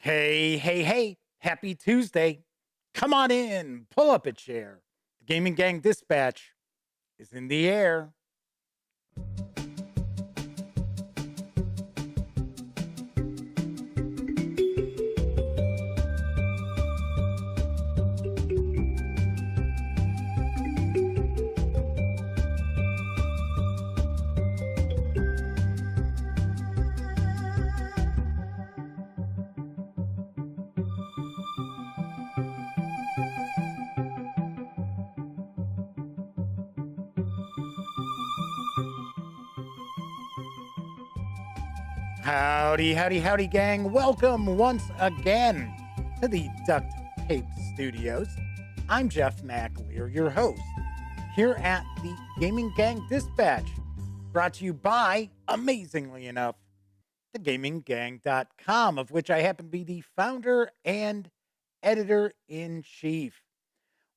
Hey, hey, hey, happy Tuesday. Come on in, pull up a chair. The Gaming Gang Dispatch is in the air. Howdy, howdy, howdy, gang. Welcome once again to the Duct Tape Studios. I'm Jeff McAleer, your host, here at the Gaming Gang Dispatch, brought to you by, amazingly enough, thegaminggang.com, of which I happen to be the founder and editor-in-chief.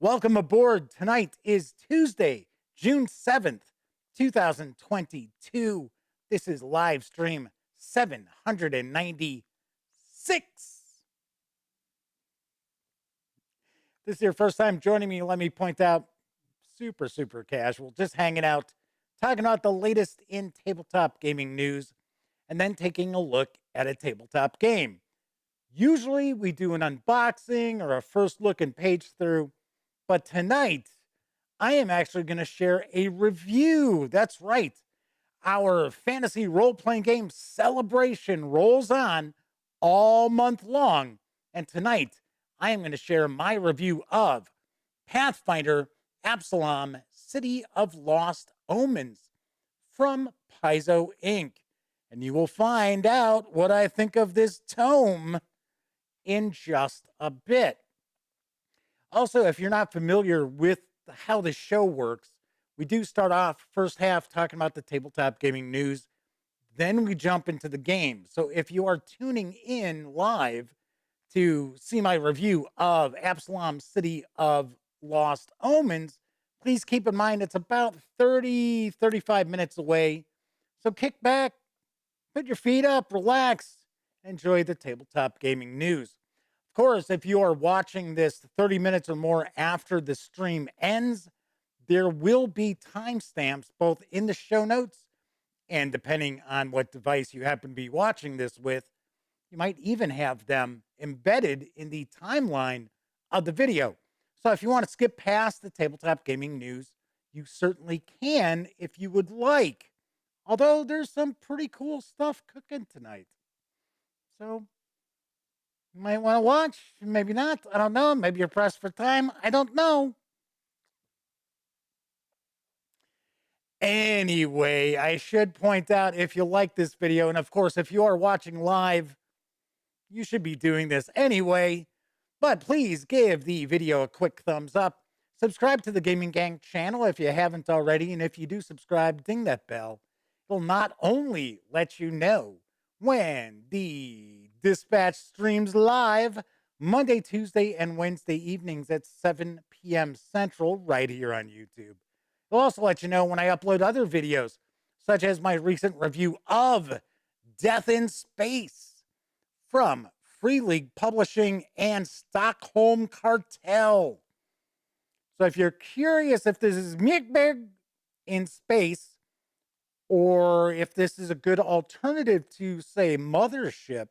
Welcome aboard. Tonight is Tuesday, June 7th, 2022. This is live stream 796. This is your first time joining me. Let me point out, super casual, just hanging out, talking about the latest in tabletop gaming news, and then taking a look at a tabletop game. Usually we do an unboxing or a first look and page through, but tonight I am actually going to share a review. That's right. Our fantasy role-playing game celebration rolls on all month long. And tonight, I am going to share my review of Pathfinder, Absalom, City of Lost Omens from Paizo Inc. And you will find out what I think of this tome in just a bit. Also, if you're not familiar with how the show works, we do start off first half talking about the tabletop gaming news. Then we jump into the game. So if you are tuning in live to see my review of Absalom City of Lost Omens, please keep in mind it's about 35 minutes away. So kick back, put your feet up, relax, enjoy the tabletop gaming news. Of course, if you are watching this 30 minutes or more after the stream ends, there will be timestamps both in the show notes and depending on what device you happen to be watching this with, you might even have them embedded in the timeline of the video. So if you want to skip past the tabletop gaming news, you certainly can if you would like. Although there's some pretty cool stuff cooking tonight. So you might want to watch, maybe not. I don't know. Maybe you're pressed for time. I don't know. Anyway, I should point out, if you like this video, and of course, if you are watching live, you should be doing this anyway, but please give the video a quick thumbs up. Subscribe to the Gaming Gang channel if you haven't already, and if you do subscribe, ding that bell. It'll not only let you know when the Dispatch streams live Monday, Tuesday, and Wednesday evenings at 7 p.m. Central right here on YouTube. It'll also let you know when I upload other videos, such as my recent review of Death in Space from Free League Publishing and Stockholm Cartel. So if you're curious if this is Mi'kmaq in space, or if this is a good alternative to, say, Mothership,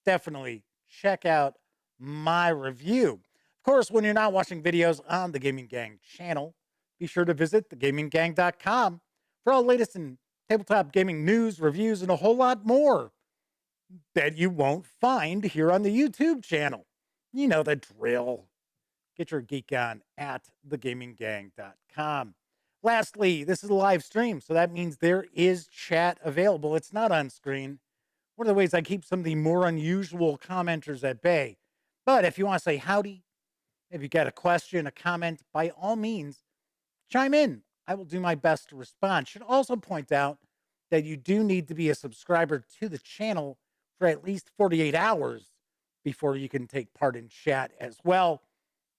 definitely check out my review. Of course, when you're not watching videos on the Gaming Gang channel, be sure to visit thegaminggang.com for all the latest in tabletop gaming news, reviews, and a whole lot more that you won't find here on the YouTube channel. You know the drill. Get your geek on at thegaminggang.com. Lastly, this is a live stream, so that means there is chat available. It's not on screen. One of the ways I keep some of the more unusual commenters at bay. But if you want to say howdy, if you got a question, a comment, by all means, chime in. I will do my best to respond. Should also point out that you do need to be a subscriber to the channel for at least 48 hours before you can take part in chat as well.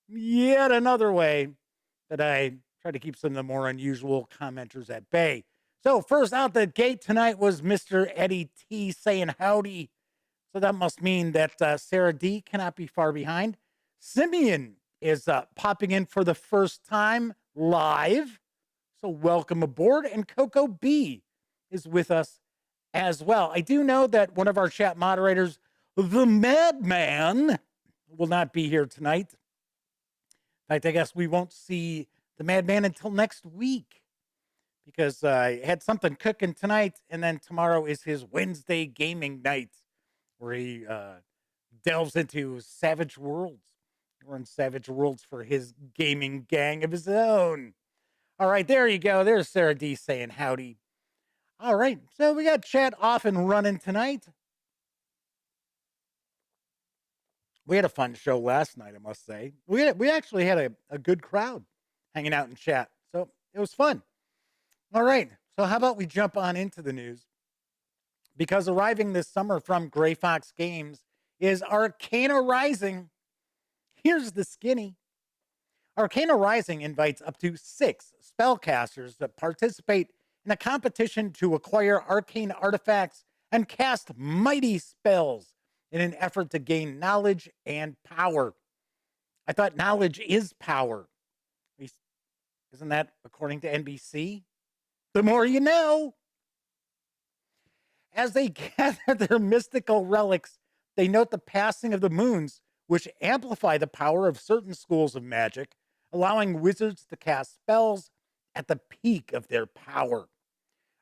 Yet another way that I try to keep some of the more unusual commenters at bay. So first out the gate tonight was Mr. Eddie T saying howdy. So that must mean that Sarah D cannot be far behind. Simeon is popping in for the first time live. So welcome aboard. And Coco B is with us as well. I do know that one of our chat moderators, the Madman, will not be here tonight. In fact, I guess we won't see the Madman until next week because I had something cooking tonight, and then tomorrow is his Wednesday gaming night where he delves into Savage Worlds. He runs Savage Worlds for his gaming gang of his own. All right, there you go. There's Sarah D saying howdy. All right, so we got chat off and running tonight. We had a fun show last night, I must say. We actually had a good crowd hanging out in chat, so it was fun. All right, so how about we jump on into the news? Because arriving this summer from Gray Fox Games is Arcana Rising. Here's the skinny. Arcana Rising invites up to 6 spellcasters that participate in a competition to acquire arcane artifacts and cast mighty spells in an effort to gain knowledge and power. I thought knowledge is power. At least, isn't that according to NBC? The more you know. As they gather their mystical relics, they note the passing of the moons, which amplify the power of certain schools of magic, allowing wizards to cast spells at the peak of their power.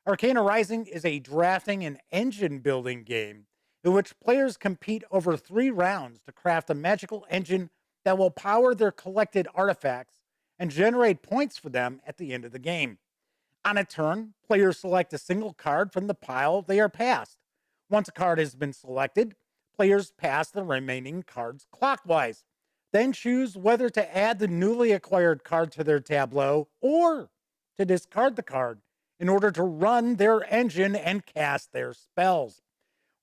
Arcana Rising is a drafting and engine building game in which players compete over 3 rounds to craft a magical engine that will power their collected artifacts and generate points for them at the end of the game. On a turn, players select a single card from the pile they are passed. Once a card has been selected, players pass the remaining cards clockwise, then choose whether to add the newly acquired card to their tableau or to discard the card in order to run their engine and cast their spells.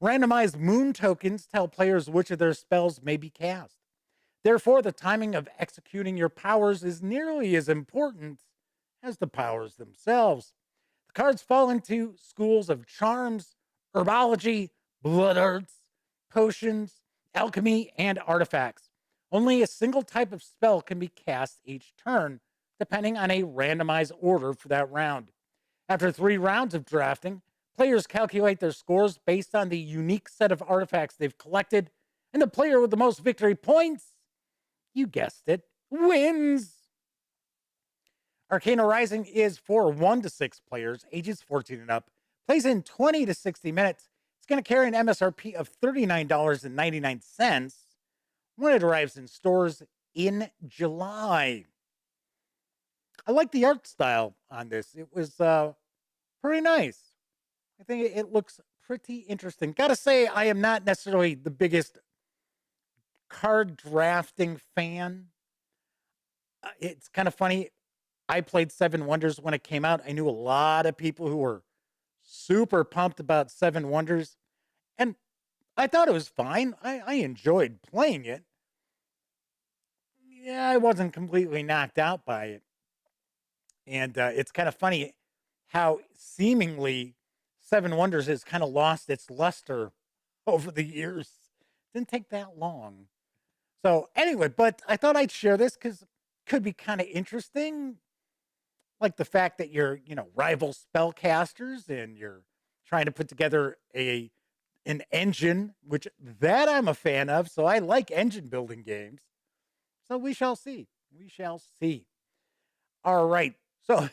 Randomized moon tokens tell players which of their spells may be cast. Therefore, the timing of executing your powers is nearly as important as the powers themselves. The cards fall into schools of charms, herbology, blood arts, potions, alchemy, and artifacts. Only a single type of spell can be cast each turn, depending on a randomized order for that round. After 3 rounds of drafting, players calculate their scores based on the unique set of artifacts they've collected, and the player with the most victory points, you guessed it, wins. Arcana Rising is for 1 to 6 players, ages 14 and up, plays in 20 to 60 minutes. It's going to carry an MSRP of $39.99 when it arrives in stores in July. I like the art style on this. It was pretty nice. I think it looks pretty interesting. Gotta say, I am not necessarily the biggest card drafting fan. It's kind of funny. I played Seven Wonders when it came out. I knew a lot of people who were super pumped about Seven Wonders, and I thought it was fine. I enjoyed playing it. Yeah, I wasn't completely knocked out by it. And it's kind of funny how seemingly Seven Wonders has kind of lost its luster over the years. Didn't take that long. So anyway, but I thought I'd share this because it could be kind of interesting. Like the fact that you're, rival spellcasters and you're trying to put together an engine, which that I'm a fan of. So I like engine building games. So we shall see. We shall see. All right. So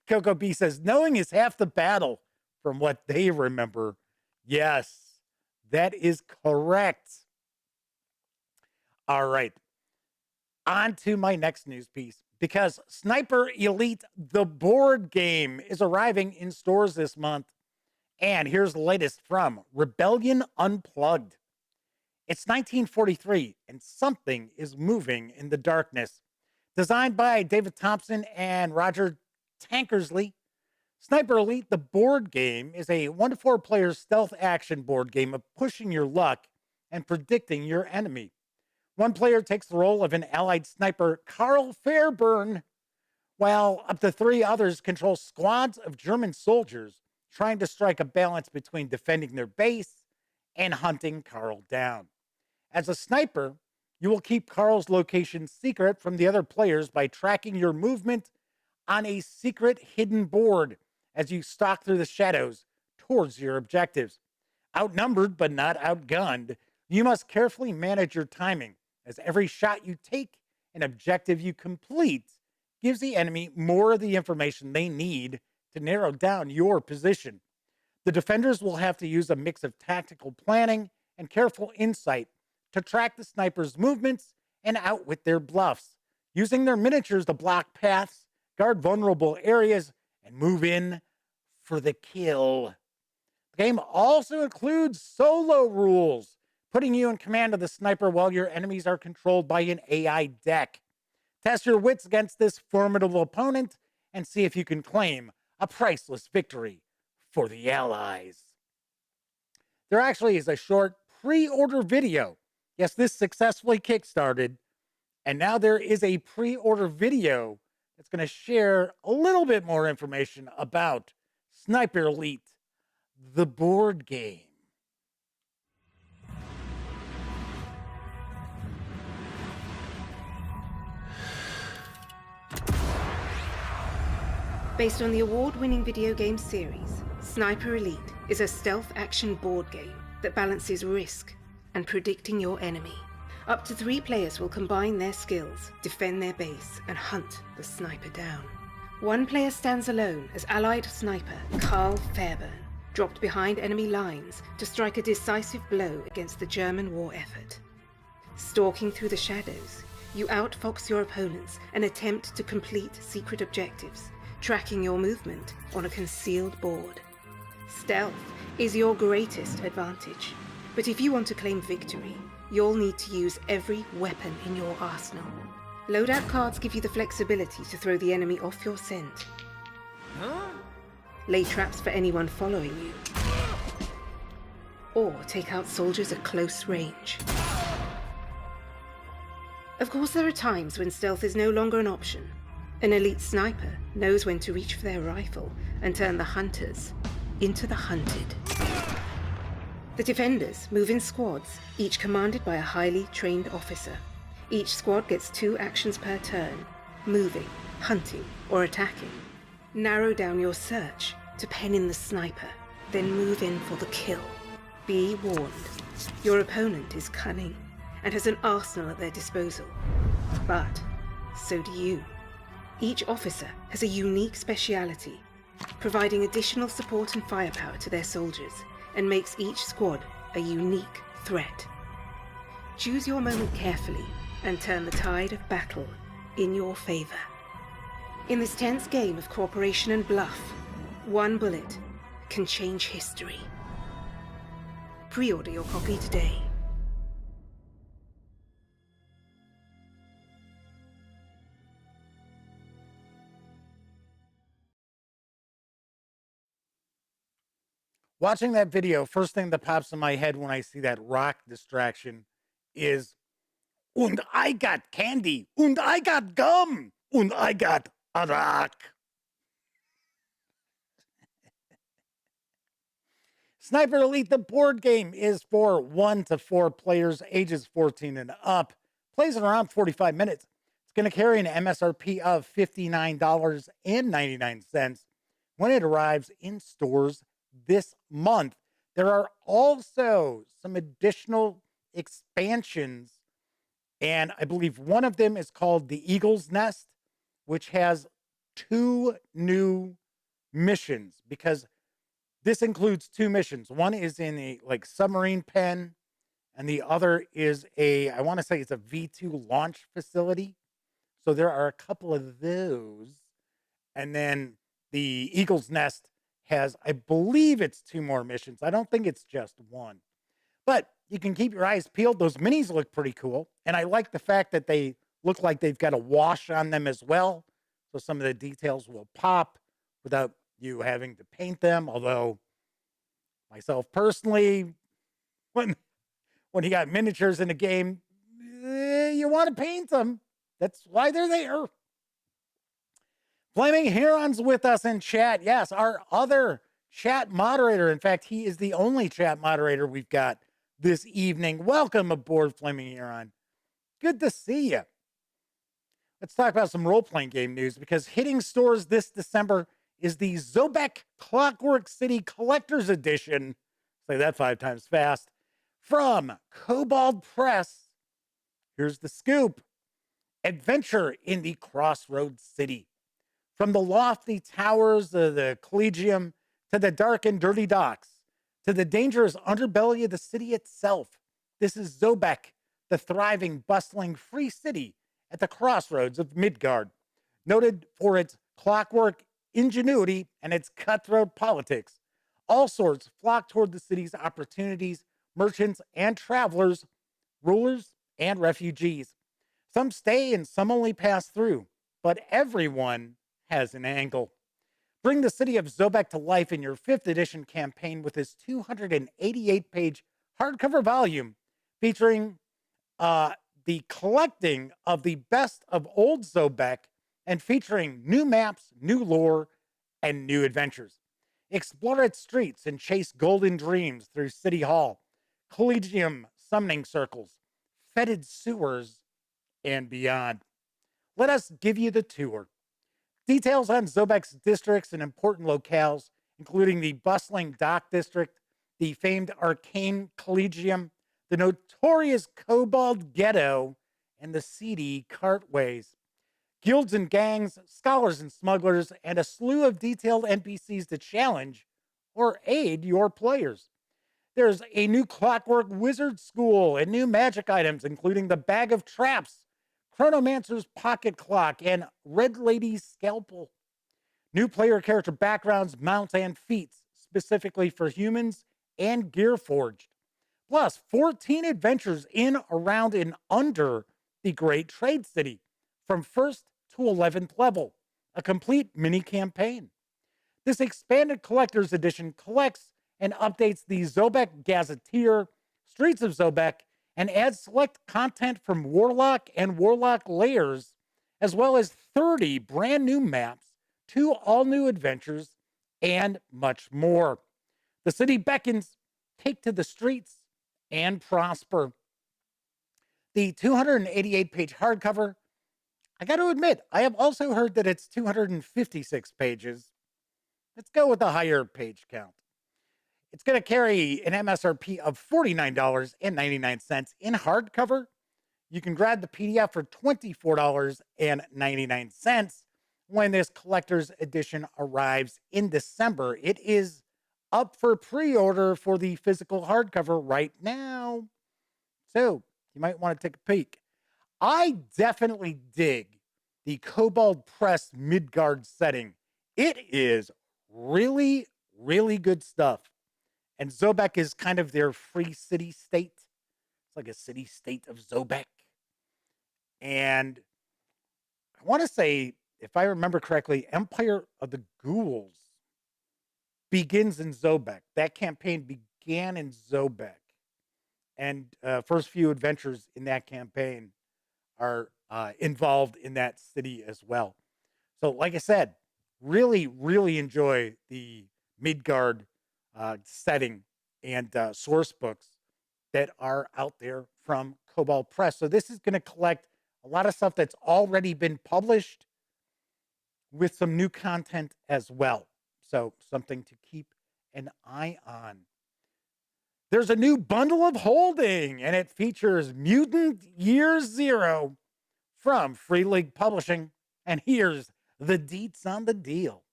Coco B says, knowing is half the battle from what they remember. Yes, that is correct. All right. On to my next news piece. Because Sniper Elite, the board game, is arriving in stores this month. And here's the latest from Rebellion Unplugged. It's 1943, and something is moving in the darkness. Designed by David Thompson and Roger Tankersley, Sniper Elite, the board game, is a 1 to 4 player stealth action board game of pushing your luck and predicting your enemy. One player takes the role of an allied sniper, Carl Fairburn, while up to 3 others control squads of German soldiers trying to strike a balance between defending their base and hunting Carl down. As a sniper, you will keep Carl's location secret from the other players by tracking your movement on a secret hidden board as you stalk through the shadows towards your objectives. Outnumbered but not outgunned, you must carefully manage your timing, as every shot you take and objective you complete gives the enemy more of the information they need to narrow down your position. The defenders will have to use a mix of tactical planning and careful insight to track the sniper's movements and outwit their bluffs, using their miniatures to block paths, guard vulnerable areas, and move in for the kill. The game also includes solo rules, putting you in command of the sniper while your enemies are controlled by an AI deck. Test your wits against this formidable opponent and see if you can claim a priceless victory for the Allies. There actually is a short pre-order video. Yes, this successfully kickstarted, and now there is a pre-order video that's going to share a little bit more information about Sniper Elite, the board game. Based on the award-winning video game series, Sniper Elite is a stealth action board game that balances risk and predicting your enemy. Up to 3 players will combine their skills, defend their base, and hunt the sniper down. One player stands alone as allied sniper Karl Fairburn, dropped behind enemy lines to strike a decisive blow against the German war effort. Stalking through the shadows, you outfox your opponents and attempt to complete secret objectives, tracking your movement on a concealed board. Stealth is your greatest advantage, but if you want to claim victory, you'll need to use every weapon in your arsenal. Loadout cards give you the flexibility to throw the enemy off your scent. Lay traps for anyone following you. Or take out soldiers at close range. Of course, there are times when stealth is no longer an option. An elite sniper knows when to reach for their rifle and turn the hunters into the hunted. The defenders move in squads, each commanded by a highly trained officer. Each squad gets 2 actions per turn: moving, hunting, or attacking. Narrow down your search to pen in the sniper, then move in for the kill. Be warned, your opponent is cunning and has an arsenal at their disposal. But so do you. Each officer has a unique speciality, providing additional support and firepower to their soldiers, and makes each squad a unique threat. Choose your moment carefully and turn the tide of battle in your favor. In this tense game of cooperation and bluff, one bullet can change history. Pre-order your copy today. Watching that video, first thing that pops in my head when I see that rock distraction is, "Und I got candy, und I got gum, und I got a rock." Sniper Elite, the board game, is for 1 to 4 players, ages 14 and up. Plays in around 45 minutes. It's going to carry an MSRP of $59.99 when it arrives in stores this month. There are also some additional expansions, and I believe one of them is called the Eagle's Nest, which has 2 new missions, because this includes 2 missions. One is in a submarine pen, and the other is I want to say it's a V2 launch facility. So there are a couple of those. And then the Eagle's Nest has, I believe it's 2 more missions. I don't think it's just 1. But you can keep your eyes peeled. Those minis look pretty cool. And I like the fact that they look like they've got a wash on them as well. So some of the details will pop without you having to paint them. Although, myself personally, when you got miniatures in a game, you want to paint them. That's why they're there. Flaming Heron's with us in chat. Yes, our other chat moderator. In fact, he is the only chat moderator we've got this evening. Welcome aboard, Flaming Huron. Good to see you. Let's talk about some role-playing game news, because hitting stores this December is the Zobek Clockwork City Collector's Edition. Say that 5 times fast. From Kobold Press. Here's the scoop. Adventure in the Crossroads City. From the lofty towers of the Collegium to the dark and dirty docks to the dangerous underbelly of the city itself, this is Zobek, the thriving, bustling, free city at the crossroads of Midgard, noted for its clockwork ingenuity and its cutthroat politics. All sorts flock toward the city's opportunities, merchants and travelers, rulers and refugees. Some stay and some only pass through, but everyone has an angle. Bring the city of Zobek to life in your 5th edition campaign with this 288-page hardcover volume featuring the collecting of the best of old Zobek and featuring new maps, new lore, and new adventures. Explore its streets and chase golden dreams through City Hall, Collegium summoning circles, fetid sewers, and beyond. Let us give you the tour. Details on Zobek's districts and important locales, including the bustling Dock District, the famed Arcane Collegium, the notorious Kobold Ghetto, and the seedy Cartways. Guilds and gangs, scholars and smugglers, and a slew of detailed NPCs to challenge or aid your players. There's a new Clockwork Wizard School and new magic items, including the Bag of Traps, Chronomancer's Pocket Clock, and Red Lady's Scalpel. New player character backgrounds, mounts, and feats, specifically for humans and Gearforged. Plus, 14 adventures in, around, and under the Great Trade City, from 1st to 11th level. A complete mini-campaign. This expanded collector's edition collects and updates the Zobek Gazetteer, Streets of Zobek, and adds select content from Warlock and Warlock Layers, as well as 30 brand new maps, 2 all-new adventures, and much more. The city beckons. Take to the streets and prosper. The 288-page hardcover, I got to admit, I have also heard that it's 256 pages. Let's go with a higher page count. It's going to carry an MSRP of $49.99 in hardcover. You can grab the PDF for $24.99 when this collector's edition arrives in December. It is up for pre-order for the physical hardcover right now. So you might want to take a peek. I definitely dig the Kobold Press Midgard setting. It is really, really good stuff. And Zobek is kind of their free city state. It's like a city state of Zobek. And I want to say, if I remember correctly, Empire of the Ghouls begins in Zobek. That campaign began in Zobek. And first few adventures in that campaign are involved in that city as well. So like I said, really, really enjoy the Midgard setting and source books that are out there from Kobold Press. So this is going to collect a lot of stuff that's already been published with some new content as well. So something to keep an eye on. There's a new bundle of holding, and it features Mutant Year Zero from Free League Publishing. And here's the deets on the deal.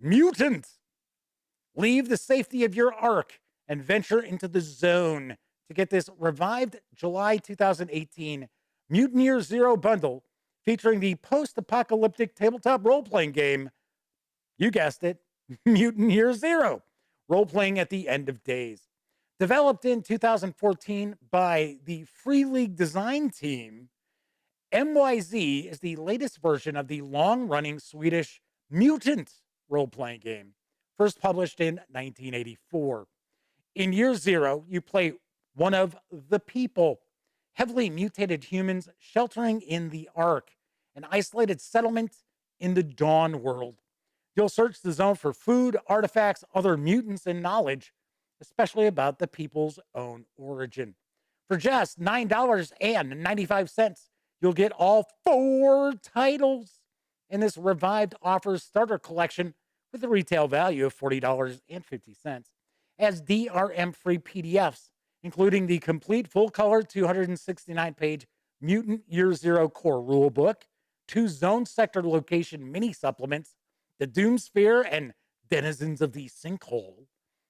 Mutant! Leave the safety of your ark and venture into the zone to get this revived July 2018 Mutant Year Zero bundle featuring the post-apocalyptic tabletop role-playing game, you guessed it, Mutant Year Zero, role-playing at the end of days. Developed in 2014 by the Free League design team, MYZ is the latest version of the long-running Swedish Mutant role-playing game, first published in 1984. In Year Zero, you play one of the people, heavily mutated humans sheltering in the Ark, an isolated settlement in the Dawn world. You'll search the zone for food, artifacts, other mutants, and knowledge, especially about the people's own origin. For just $9.95, you'll get all 4 titles in this revived offers starter collection with a retail value of $40.50 as DRM-free PDFs, including the complete full-color 269-page Mutant Year Zero core rulebook, 2 zone sector location mini supplements, the Doomsphere and Denizens of the Sinkhole,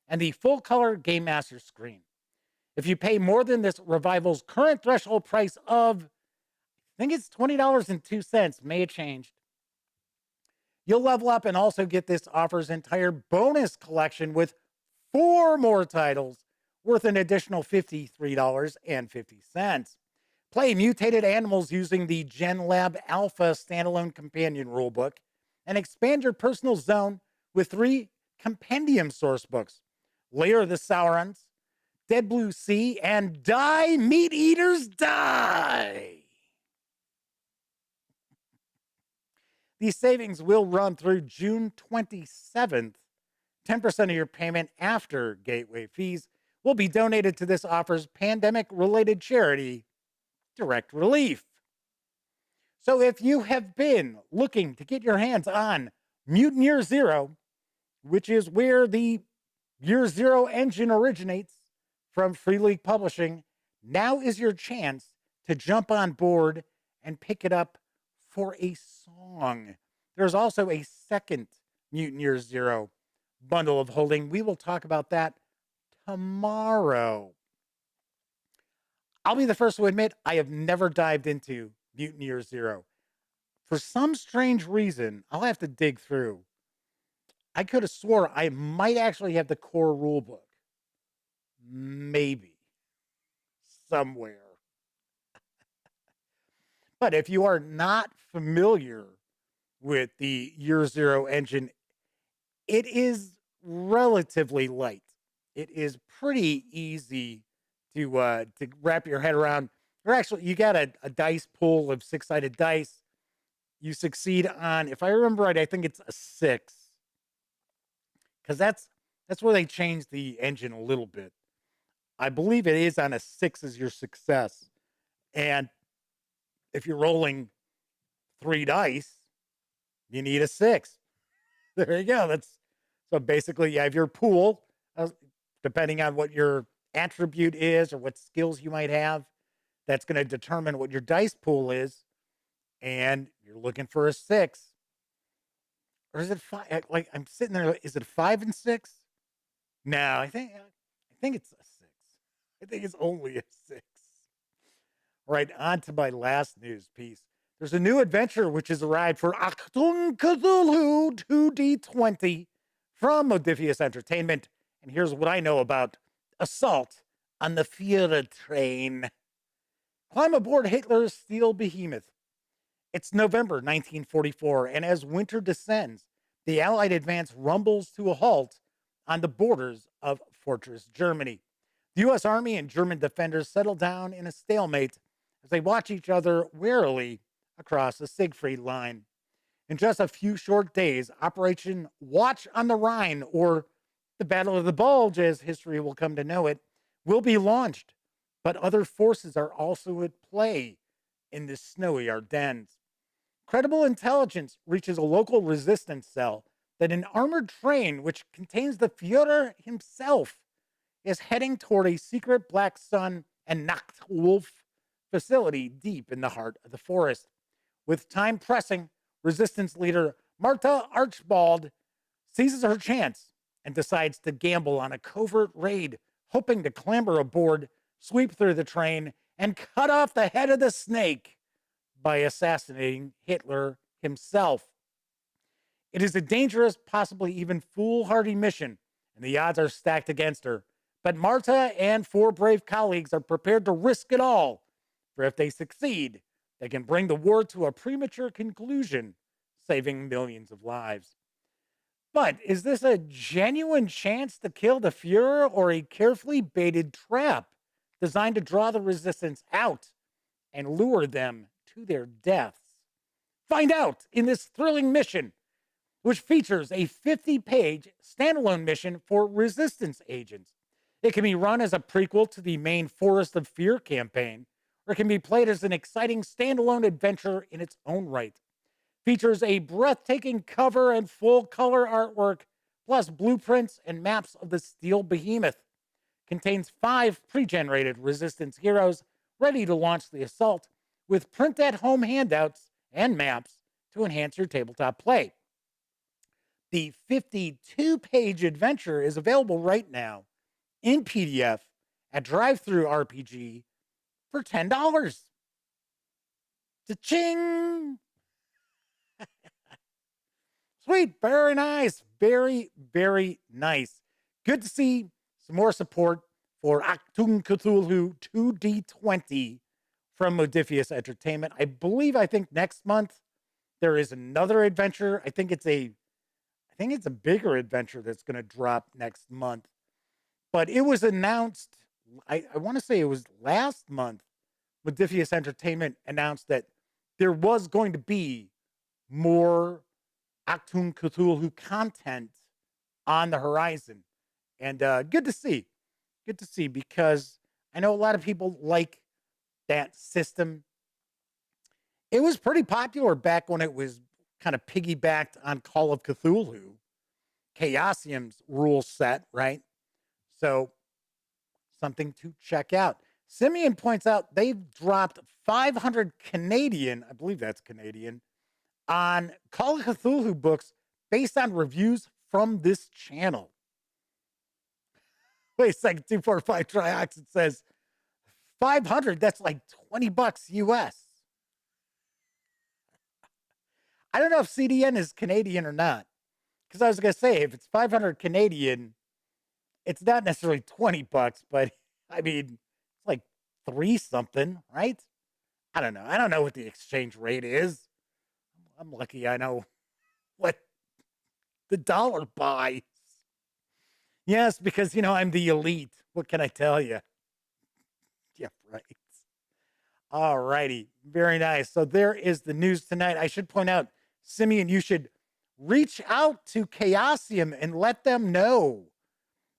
and the full-color Game Master screen. If you pay more than this revival's current threshold price of, I think it's $20.02, may have changed, you'll level up and also get this offer's entire bonus collection with 4 more titles worth an additional $53.50. Play mutated animals using the Gen Lab Alpha standalone companion rulebook and expand your personal zone with 3 compendium source books: Lair of the Saurons, Dead Blue Sea, and Die Meat Eaters Die. These savings will run through June 27th. 10% of your payment after gateway fees will be donated to this offer's pandemic-related charity, Direct Relief. So if you have been looking to get your hands on Mutant Year Zero, which is where the Year Zero engine originates from Free League Publishing, now is your chance to jump on board and pick it up for a song. There's also a second Mutant Year Zero bundle of holding. We will talk about that tomorrow. I'll be the first to admit I have never dived into Mutant Year Zero. For some strange reason, I'll have to dig through. I could have swore I might actually have the core rulebook. Maybe. Somewhere. But if you are not familiar with the Year Zero engine, it is relatively light. It is pretty easy to wrap your head around. Or actually, you got a dice pool of 6-sided dice. You succeed on, if I remember right, I think it's a 6. Because that's where they changed the engine a little bit. I believe it is on a 6 as your success. And if you're rolling 3 dice, you need a 6. There you go. So basically you have your pool, depending on what your attribute is or what skills you might have. That's going to determine what your dice pool is. And you're looking for a 6. Or is it 5? Like, I'm sitting there, is it 5 and 6? No, I think it's a 6. I think it's only a 6. Right, on to my last news piece. There's a new adventure which has arrived for Achtung Cthulhu 2D20 from Modiphius Entertainment. And here's what I know about Assault on the Führer Train. Climb aboard Hitler's steel behemoth. It's November 1944, and as winter descends, the Allied advance rumbles to a halt on the borders of Fortress Germany. The U.S. Army and German defenders settle down in a stalemate as they watch each other warily across the Siegfried Line. In just a few short days, Operation Watch on the Rhine, or the Battle of the Bulge, as history will come to know it, will be launched. But other forces are also at play in the snowy Ardennes. Credible intelligence reaches a local resistance cell that an armored train, which contains the Führer himself, is heading toward a secret Black Sun and Nachtwolf facility deep in the heart of the forest. With time pressing, resistance leader Marta Archibald seizes her chance and decides to gamble on a covert raid, hoping to clamber aboard, sweep through the train, and cut off the head of the snake by assassinating Hitler himself. It is a dangerous, possibly even foolhardy mission, and the odds are stacked against her. But Marta and 4 brave colleagues are prepared to risk it all, for if they succeed, they can bring the war to a premature conclusion, saving millions of lives. But is this a genuine chance to kill the Führer, or a carefully baited trap designed to draw the resistance out and lure them to their deaths? Find out in this thrilling mission. which features a 50-page standalone mission for resistance agents. It can be run as a prequel to the main Forest of Fear campaign, or it can be played as an exciting standalone adventure in its own right. Features a breathtaking cover and full color artwork, plus blueprints and maps of the Steel Behemoth. Contains 5 pre-generated resistance heroes ready to launch the assault, with print-at-home handouts and maps to enhance your tabletop play. The 52-page adventure is available right now in PDF at Drive-Thru RPG for $10. Cha-ching! Sweet, very nice. Very, very nice. Good to see some more support for Achtung Cthulhu 2D20 from Modiphius Entertainment. I think next month there is another adventure. I think it's a bigger adventure that's going to drop next month. But it was announced, I want to say it was last month, Modiphius Entertainment announced that there was going to be more Achtung Cthulhu content on the horizon. And good to see. Good to see, because I know a lot of people like that system. It was pretty popular back when it was kind of piggybacked on Call of Cthulhu, Chaosium's rule set, right? So something to check out. Simeon points out they've dropped 500 Canadian, I believe that's Canadian, on Call of Cthulhu books based on reviews from this channel. Wait a second, 245 Trioxin says 500, that's like $20 US. I don't know if CDN is Canadian or not, because I was going to say, if it's 500 Canadian, it's not necessarily $20, but I mean, it's like 3 something, right? I don't know. I don't know what the exchange rate is. I'm lucky I know what the dollar buys. Yes, because, I'm the elite. What can I tell you? Yeah, right. All righty. Very nice. So there is the news tonight. I should point out, Simeon, you should reach out to Chaosium and let them know.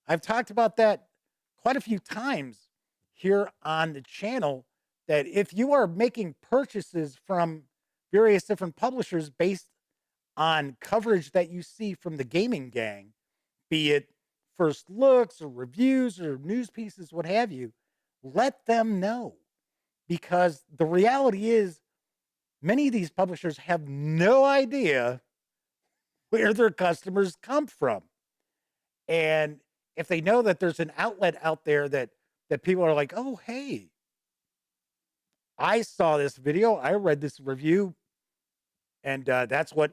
I've talked about that quite a few times here on the channel, that if you are making purchases from various different publishers based on coverage that you see from the Gaming Gang, be it first looks or reviews or news pieces, what have you, let them know. Because the reality is, many of these publishers have no idea where their customers come from. And if they know that there's an outlet out there that people are like, oh, hey, I saw this video, I read this review, and that's what,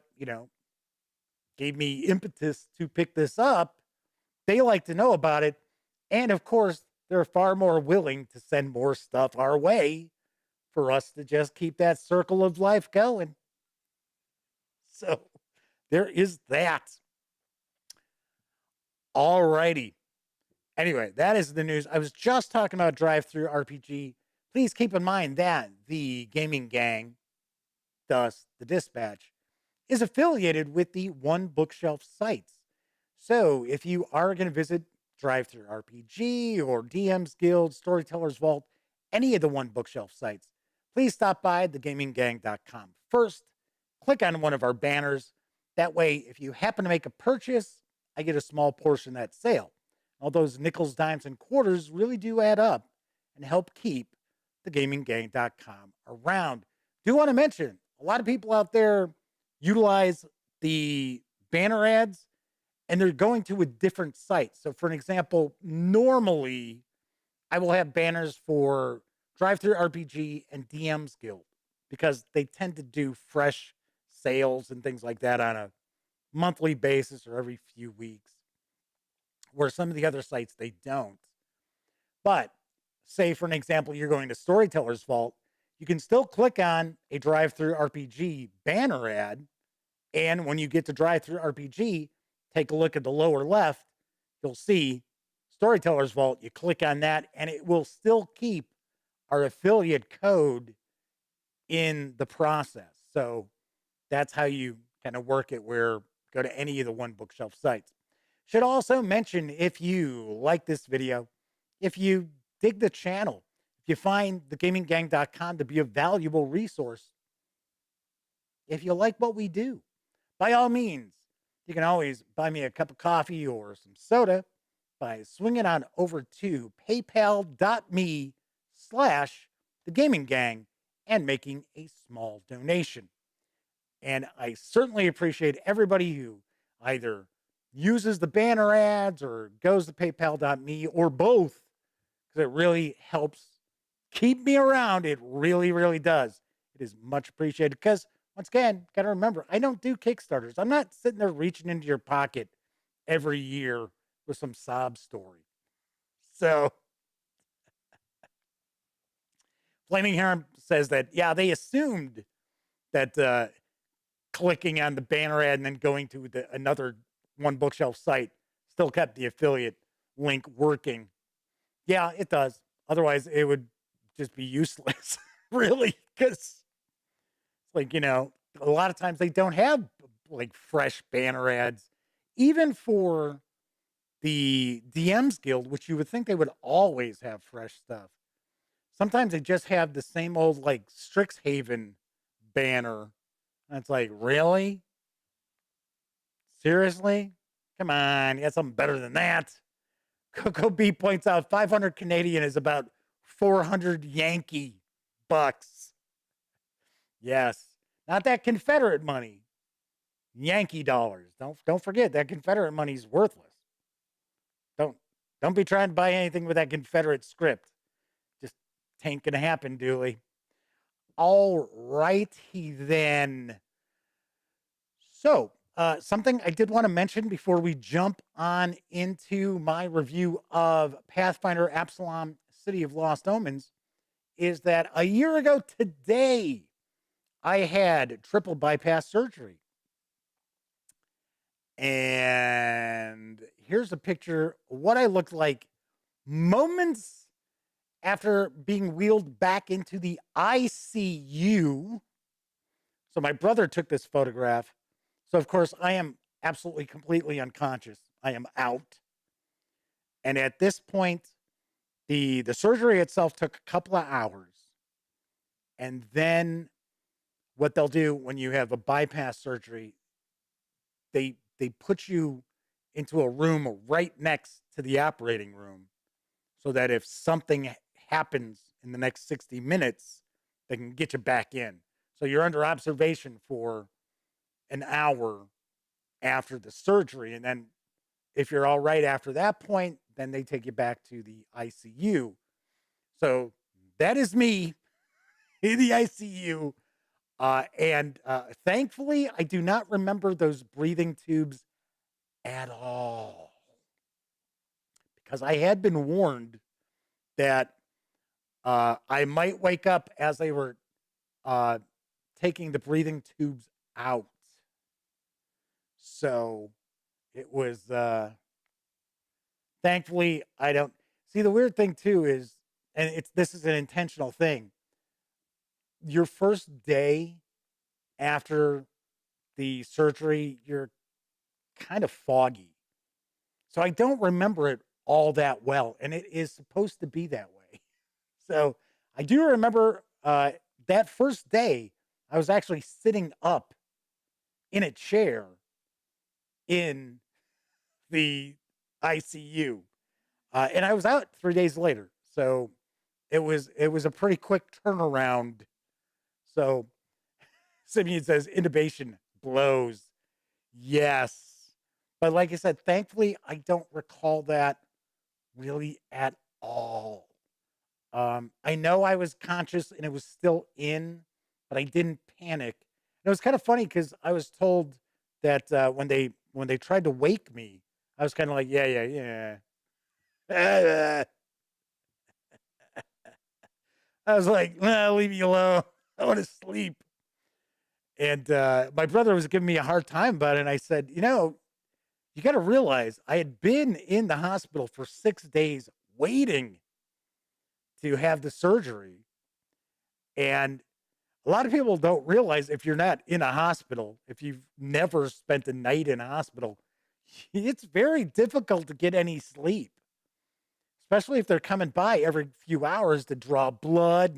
gave me impetus to pick this up. They like to know about it. And of course, they're far more willing to send more stuff our way for us to just keep that circle of life going. So there is that. All righty. Anyway, that is the news. I was just talking about Drive-Thru RPG. Please keep in mind that the Gaming Gang, thus the Dispatch, is affiliated with the One Bookshelf sites. So if you are going to visit Drive-Thru RPG or DM's Guild, Storyteller's Vault, any of the One Bookshelf sites, please stop by thegaminggang.com. First, click on one of our banners. That way, if you happen to make a purchase, I get a small portion of that sale. All those nickels, dimes, and quarters really do add up and help keep thegaminggang.com around. Do want to mention, a lot of people out there utilize the banner ads, and they're going to a different site. So for an example, normally I will have banners for Drive-Thru RPG and DM's Guild, because they tend to do fresh sales and things like that on a monthly basis or every few weeks, where some of the other sites, they don't. But say, for an example, you're going to Storyteller's Vault, you can still click on a Drive-Thru RPG banner ad. And when you get to Drive-Thru RPG, take a look at the lower left, you'll see Storyteller's Vault. You click on that, and it will still keep our affiliate code in the process. So that's how you kind of work it, where go to any of the One Bookshelf sites. Should also mention, if you like this video, if you dig the channel, if you find thegaminggang.com to be a valuable resource, if you like what we do, by all means, you can always buy me a cup of coffee or some soda by swinging on over to paypal.me/thegaminggang and making a small donation. And I certainly appreciate everybody who either uses the banner ads or goes to paypal.me or both, because it really helps keep me around. It really, really does. It is much appreciated because, once again, got to remember, I don't do Kickstarters. I'm not sitting there reaching into your pocket every year with some sob story. So, Flaming Heron says that, yeah, they assumed that clicking on the banner ad and then going to another One Bookshelf site still kept the affiliate link working. Yeah, it does. Otherwise, it would just be useless, really, because it's like, a lot of times they don't have like fresh banner ads, even for the DMs Guild, which you would think they would always have fresh stuff. Sometimes they just have the same old like Strixhaven banner. And it's like, really? Seriously? Come on, you got something better than that. Coco B points out 500 Canadian is about 400 Yankee bucks. Yes, not that Confederate money. Yankee dollars. Don't forget that Confederate money's worthless. Don't be trying to buy anything with that Confederate script. Just ain't gonna happen, Dooley. All righty then. So, something I did want to mention before we jump on into my review of Pathfinder Absalom, City of Lost Omens, is that a year ago today, I had triple bypass surgery. And here's a picture of what I looked like moments after being wheeled back into the ICU. So my brother took this photograph. So, of course, I am absolutely, completely unconscious. I am out. And at this point, the surgery itself took a couple of hours. And then what they'll do when you have a bypass surgery, they put you into a room right next to the operating room so that if something happens in the next 60 minutes, they can get you back in. So you're under observation for an hour after the surgery. And then if you're all right after that point, then they take you back to the ICU. So that is me in the ICU. And thankfully, I do not remember those breathing tubes at all, because I had been warned that I might wake up as they were taking the breathing tubes out. So it was, thankfully, I don't see. The weird thing too is, and this is an intentional thing. Your first day after the surgery, you're kind of foggy. So I don't remember it all that well. And it is supposed to be that way. So I do remember that first day, I was actually sitting up in a chair in the ICU. And I was out 3 days later. So it was a pretty quick turnaround. So Simeon says intubation blows. Yes. But like I said, thankfully, I don't recall that really at all. I know I was conscious and it was still in, but I didn't panic. And it was kind of funny because I was told that when they tried to wake me, I was kind of like, yeah. I was like, nah, leave me alone. I want to sleep. And my brother was giving me a hard time about it. And I said, you got to realize I had been in the hospital for 6 days waiting to have the surgery. And A lot of people don't realize if you're not in a hospital, if you've never spent a night in a hospital, it's very difficult to get any sleep, especially if they're coming by every few hours to draw blood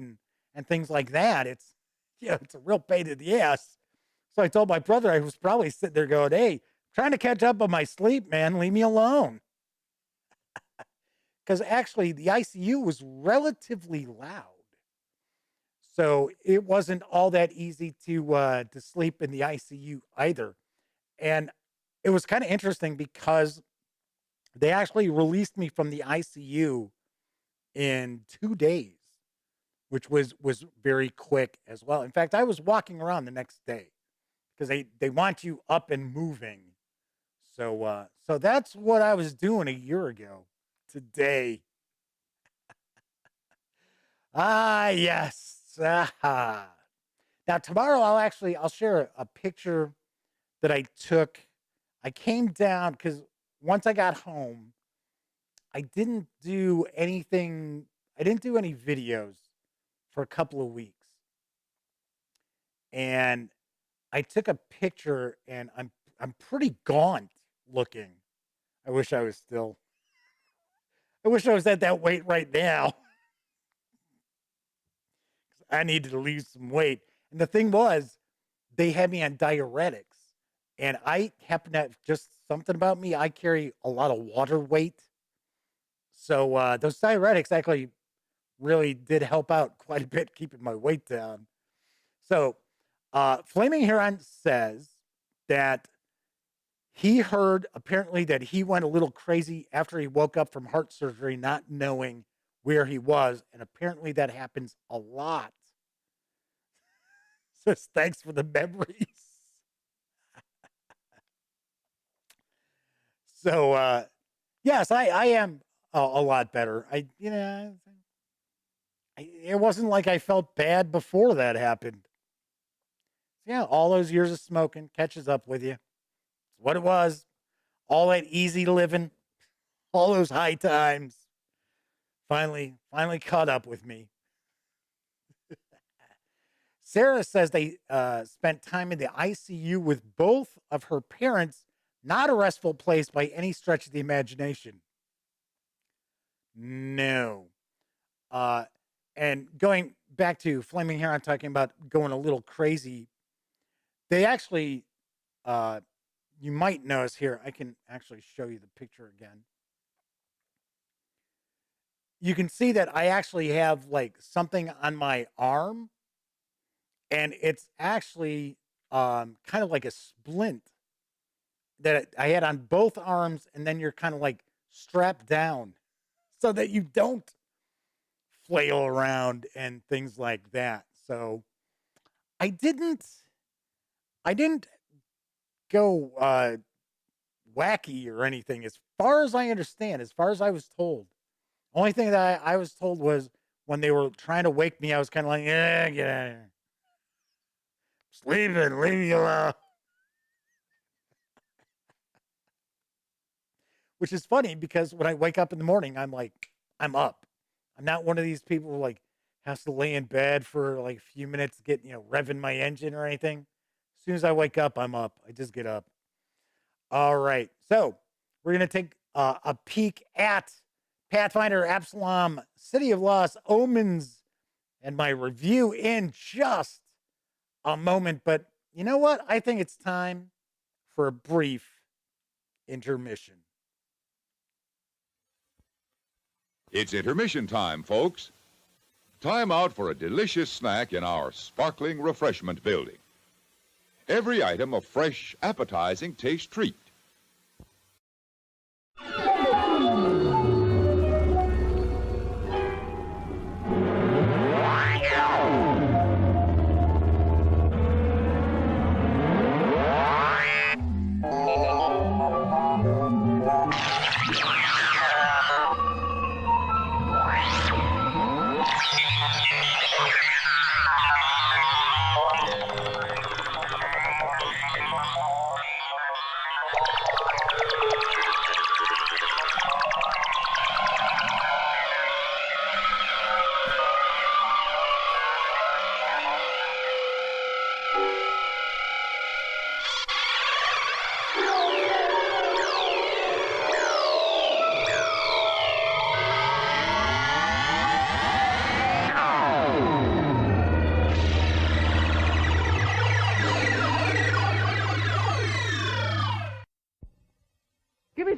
and things like that. It's, yeah, it's a real pain in the ass. So I told my brother, I was probably sitting there going, hey, trying to catch up on my sleep, man. Leave me alone. Because actually, the ICU was relatively loud. So it wasn't all that easy to sleep in the ICU either. And it was kind of interesting because they actually released me from the ICU in 2 days, which was very quick as well. In fact, I was walking around the next day because they want you up and moving. So so that's what I was doing a year ago today. Ah, yes. Ah. Now tomorrow I'll share a picture that I took. I came down because once I got home, I didn't do anything. I didn't do any videos for a couple of weeks. And I took a picture and I'm pretty gaunt looking. I wish I was at that weight right now. I needed to lose some weight. And the thing was, they had me on diuretics. And I happen to have just something about me. I carry a lot of water weight. So those diuretics actually really did help out quite a bit, keeping my weight down. So Flaming Heron says that he heard apparently that he went a little crazy after he woke up from heart surgery, not knowing where he was. And apparently that happens a lot. Says, thanks for the memories. So, yes, I am a lot better. It wasn't like I felt bad before that happened. Yeah, all those years of smoking catches up with you. It's what it was. All that easy living, all those high times, finally caught up with me. Sarah says they spent time in the ICU with both of her parents. Not a restful place by any stretch of the imagination. No. And going back to Flaming Heron talking about going a little crazy, they actually, you might notice here, I can actually show you the picture again. You can see that I actually have like something on my arm, and it's actually kind of like a splint that I had on both arms, and then you're kind of like strapped down so that you don't flail around and things like that. So I didn't go wacky or anything, as far as I understand, as far as I was told. Only thing that I was told was when they were trying to wake me, I was kind of like, yeah, get out of here. Sleeping, leave me alone. Which is funny because when I wake up in the morning, I'm like, I'm up. I'm not one of these people who like has to lay in bed for like a few minutes to get, revving my engine or anything. As soon as I wake up, I'm up. I just get up. All right. So we're going to take a peek at Pathfinder, Absalom, City of Lost, Omens, and my review in just a moment. But you know what? I think it's time for a brief intermission. It's intermission time, folks. Time out for a delicious snack in our sparkling refreshment building. Every item a fresh, appetizing taste treat.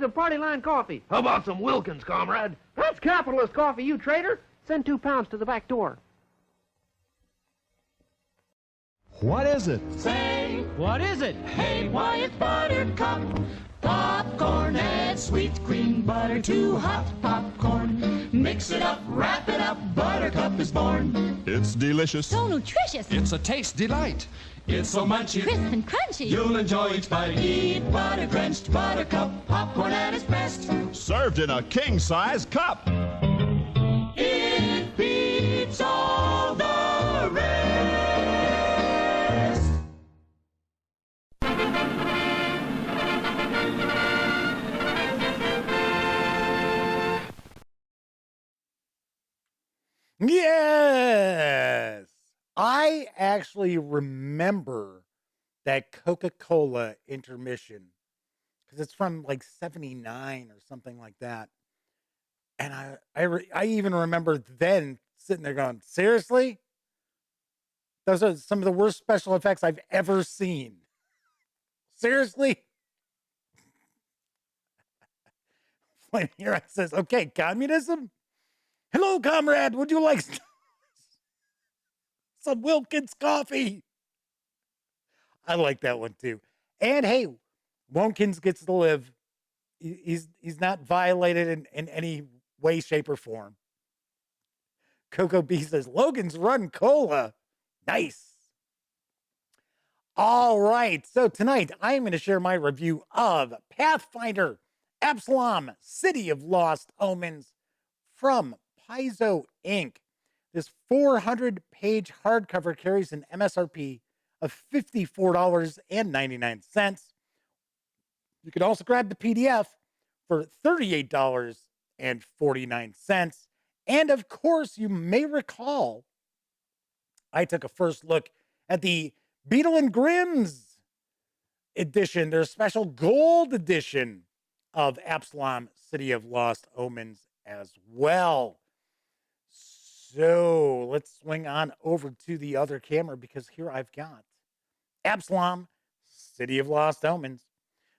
of Party Line coffee. How about some Wilkins, comrade? That's capitalist coffee, you traitor. Send 2 pounds to the back door. What is it? Say, What is it? hey, why it's Buttercup. Popcorn, add sweet cream butter to hot popcorn. Mix it up, wrap it up, Buttercup is born. It's delicious. So nutritious. It's a taste delight. It's so munchy, Crisp and crunchy. you'll enjoy each bite. Eat butter-drenched Buttercup, popcorn at its best. Served in a king-size cup. It beats all the rest. Yes. I actually remember that Coca-Cola intermission because it's from like 79 or something like that. And I even remember then sitting there going, seriously? Those are some of the worst special effects I've ever seen. Seriously? Flame Hero says, okay, communism? Hello, comrade. Would you like some Wilkins coffee? I like that one too. And hey, Wilkins gets to live. He's not violated in any way, shape, or form. Coco B says, Logan's Run Cola. Nice. All right. So tonight I'm going to share my review of Pathfinder, Absalom, City of Lost Omens from Paizo Inc. This 400-page hardcover carries an MSRP of $54.99. You can also grab the PDF for $38.49. And of course, you may recall I took a first look at the Beetle and Grimm's edition, their special gold edition of Absalom, City of Lost Omens as well. So let's swing on over to the other camera because here I've got Absalom, City of Lost Omens.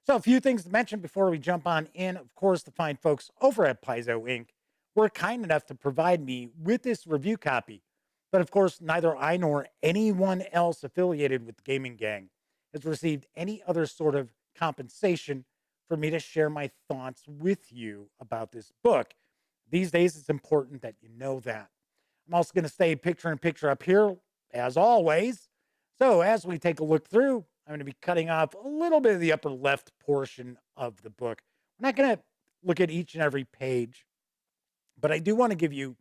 So a few things to mention before we jump on in. Of course, the fine folks over at Paizo Inc. were kind enough to provide me with this review copy. But of course, neither I nor anyone else affiliated with the Gaming Gang has received any other sort of compensation for me to share my thoughts with you about this book. These days, it's important that you know that. I'm also going to stay picture in picture up here, as always. So as we take a look through, I'm going to be cutting off a little bit of the upper left portion of the book. We're not going to look at each and every page, but I do want to give you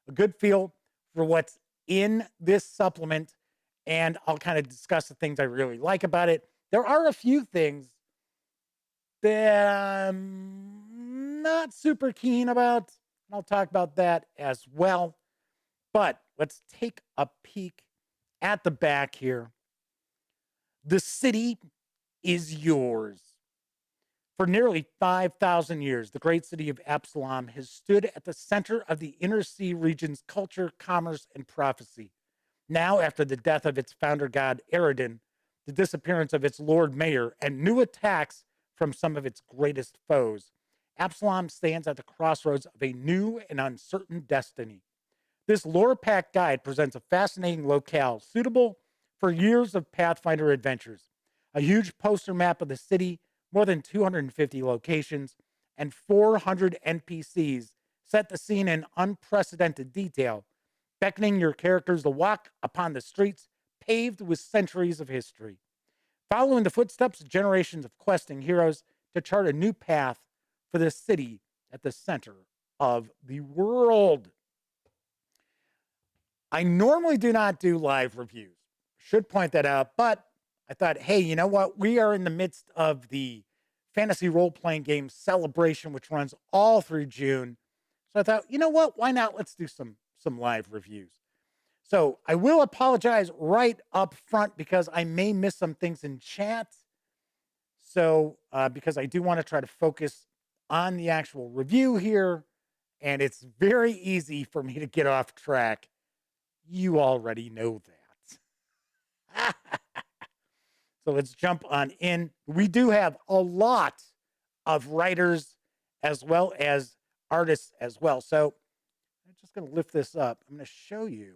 a good feel for what's in this supplement, and I'll kind of discuss the things I really like about it. There are a few things that I'm not super keen about, and I'll talk about that as well. But let's take a peek at the back here. The city is yours. For nearly 5,000 years, the great city of Absalom has stood at the center of the inner sea region's culture, commerce, and prophecy. Now, after the death of its founder god Eridan, the disappearance of its Lord Mayor, and new attacks from some of its greatest foes, Absalom stands at the crossroads of a new and uncertain destiny. This lore-packed guide presents a fascinating locale suitable for years of Pathfinder adventures. A huge poster map of the city, more than 250 locations, and 400 NPCs set the scene in unprecedented detail, beckoning your characters to walk upon the streets paved with centuries of history, following the footsteps of generations of questing heroes to chart a new path for the city at the center of the world. I normally do not do live reviews. Should point that out, but I thought, hey, you know what? We are in the midst of the fantasy role-playing game celebration, which runs all through June. So I thought, you know what? Why not? Let's do some live reviews. So I will apologize right up front because I may miss some things in chat. So because I do want to try to focus on the actual review here, and it's very easy for me to get off track. You already know that. So let's jump on in. We do have a lot of writers as well as artists as well. So I'm just going to lift this up. I'm going to show you.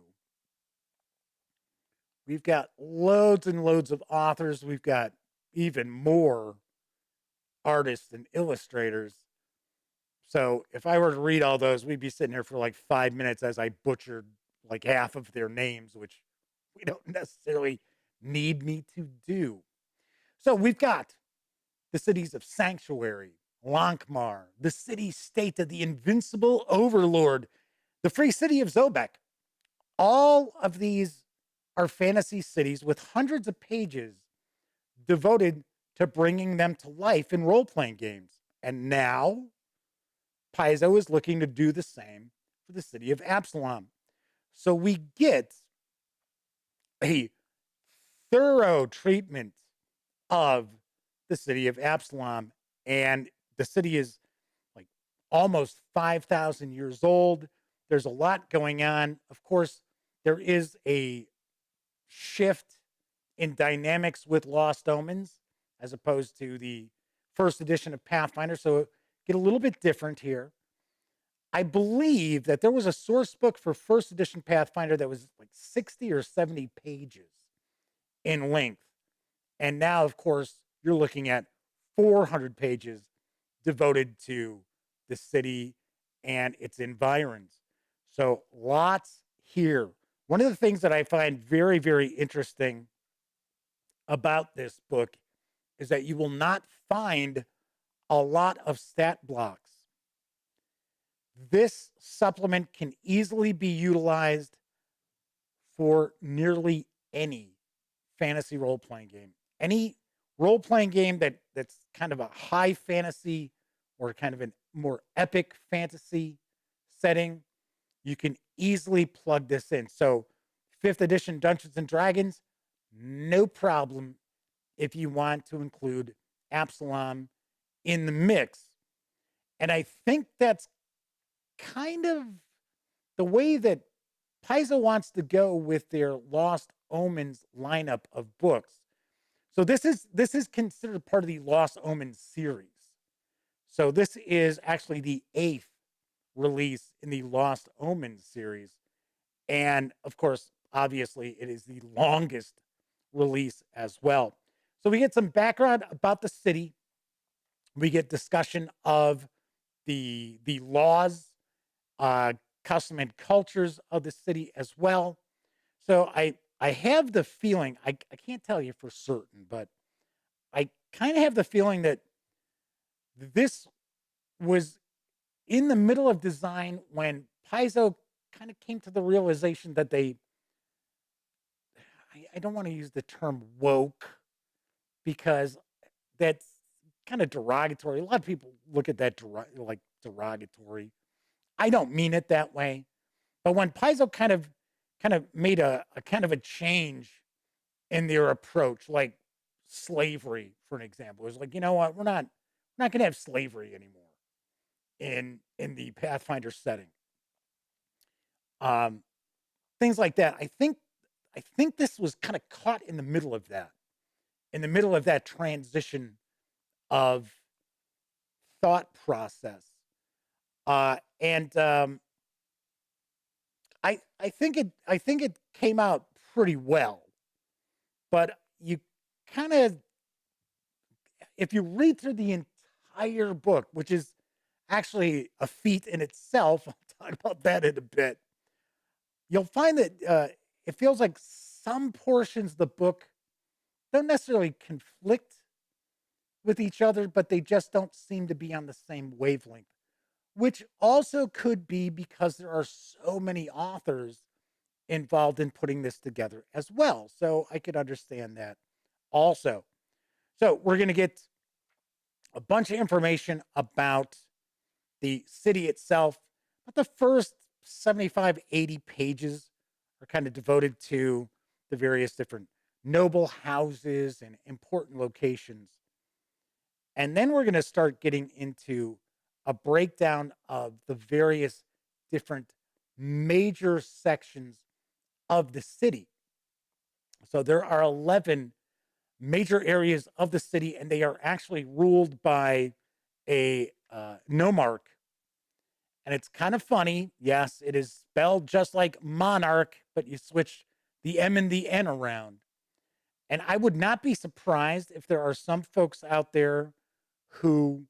We've got loads and loads of authors. We've got even more artists and illustrators. So if I were to read all those, we'd be sitting here for like 5 minutes as I butchered like half of their names, which we don't necessarily need me to do. So we've got the cities of Sanctuary, Lankmar, the city-state of the invincible overlord, the free city of Zobek. All of these are fantasy cities with hundreds of pages devoted to bringing them to life in role-playing games. And now, Paizo is looking to do the same for the city of Absalom. So we get a thorough treatment of the city of Absalom. And the city is like almost 5,000 years old. There's a lot going on. Of course, there is a shift in dynamics with Lost Omens as opposed to the first edition of Pathfinder. So get a little bit different here. I believe that there was a source book for first edition Pathfinder that was like 60 or 70 pages in length. And now, of course, you're looking at 400 pages devoted to the city and its environs. So lots here. One of the things that I find very, very interesting about this book is that you will not find a lot of stat blocks. This supplement can easily be utilized for nearly any fantasy role-playing game. Any role-playing game that's kind of a high fantasy or kind of a more epic fantasy setting, you can easily plug this in. So 5th edition Dungeons and Dragons, no problem if you want to include Absalom in the mix. And I think that's kind of the way that Paizo wants to go with their Lost Omens lineup of books. So this is considered part of the Lost Omens series. So this is actually the 8th release in the Lost Omens series. And of course, obviously, it is the longest release as well. So we get some background about the city. We get discussion of the laws, custom and cultures of the city as well. So I have the feeling, I can't tell you for certain, but I kind of have the feeling that this was in the middle of design when Paizo kind of came to the realization that they, I don't want to use the term woke because that's kind of derogatory. A lot of people look at that like derogatory. I don't mean it that way. But when Paizo kind of made a kind of a change in their approach, like slavery, for an example, it was like, you know what, we're not going to have slavery anymore in the Pathfinder setting. Things like that. I think this was kind of caught in the middle of that transition of thought process. I think it came out pretty well, but you kind of, if you read through the entire book, which is actually a feat in itself, I'll talk about that in a bit, you'll find that it feels like some portions of the book don't necessarily conflict with each other, but they just don't seem to be on the same wavelength, which also could be because there are so many authors involved in putting this together as well. So I could understand that also. So we're going to get a bunch of information about the city itself, but the first 75, 80 pages are kind of devoted to the various different noble houses and important locations. And then we're going to start getting into a breakdown of the various different major sections of the city. So there are 11 major areas of the city, and they are actually ruled by a Nomarch. And it's kind of funny. Yes, it is spelled just like monarch, but you switch the M and the N around. And I would not be surprised if there are some folks out there who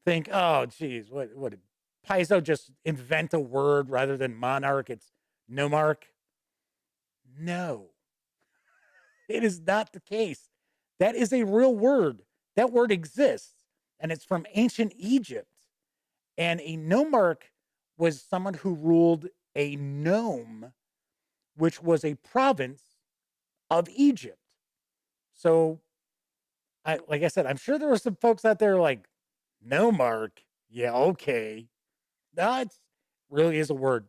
think, oh, geez, what did Paizo just invent a word rather than monarch? It's Nomarch. No, it is not the case. That is a real word. That word exists, and it's from ancient Egypt. And a nomarch was someone who ruled a nome, which was a province of Egypt. So, like I said, I'm sure there were some folks out there like, nomarch, yeah, okay. That really is a word.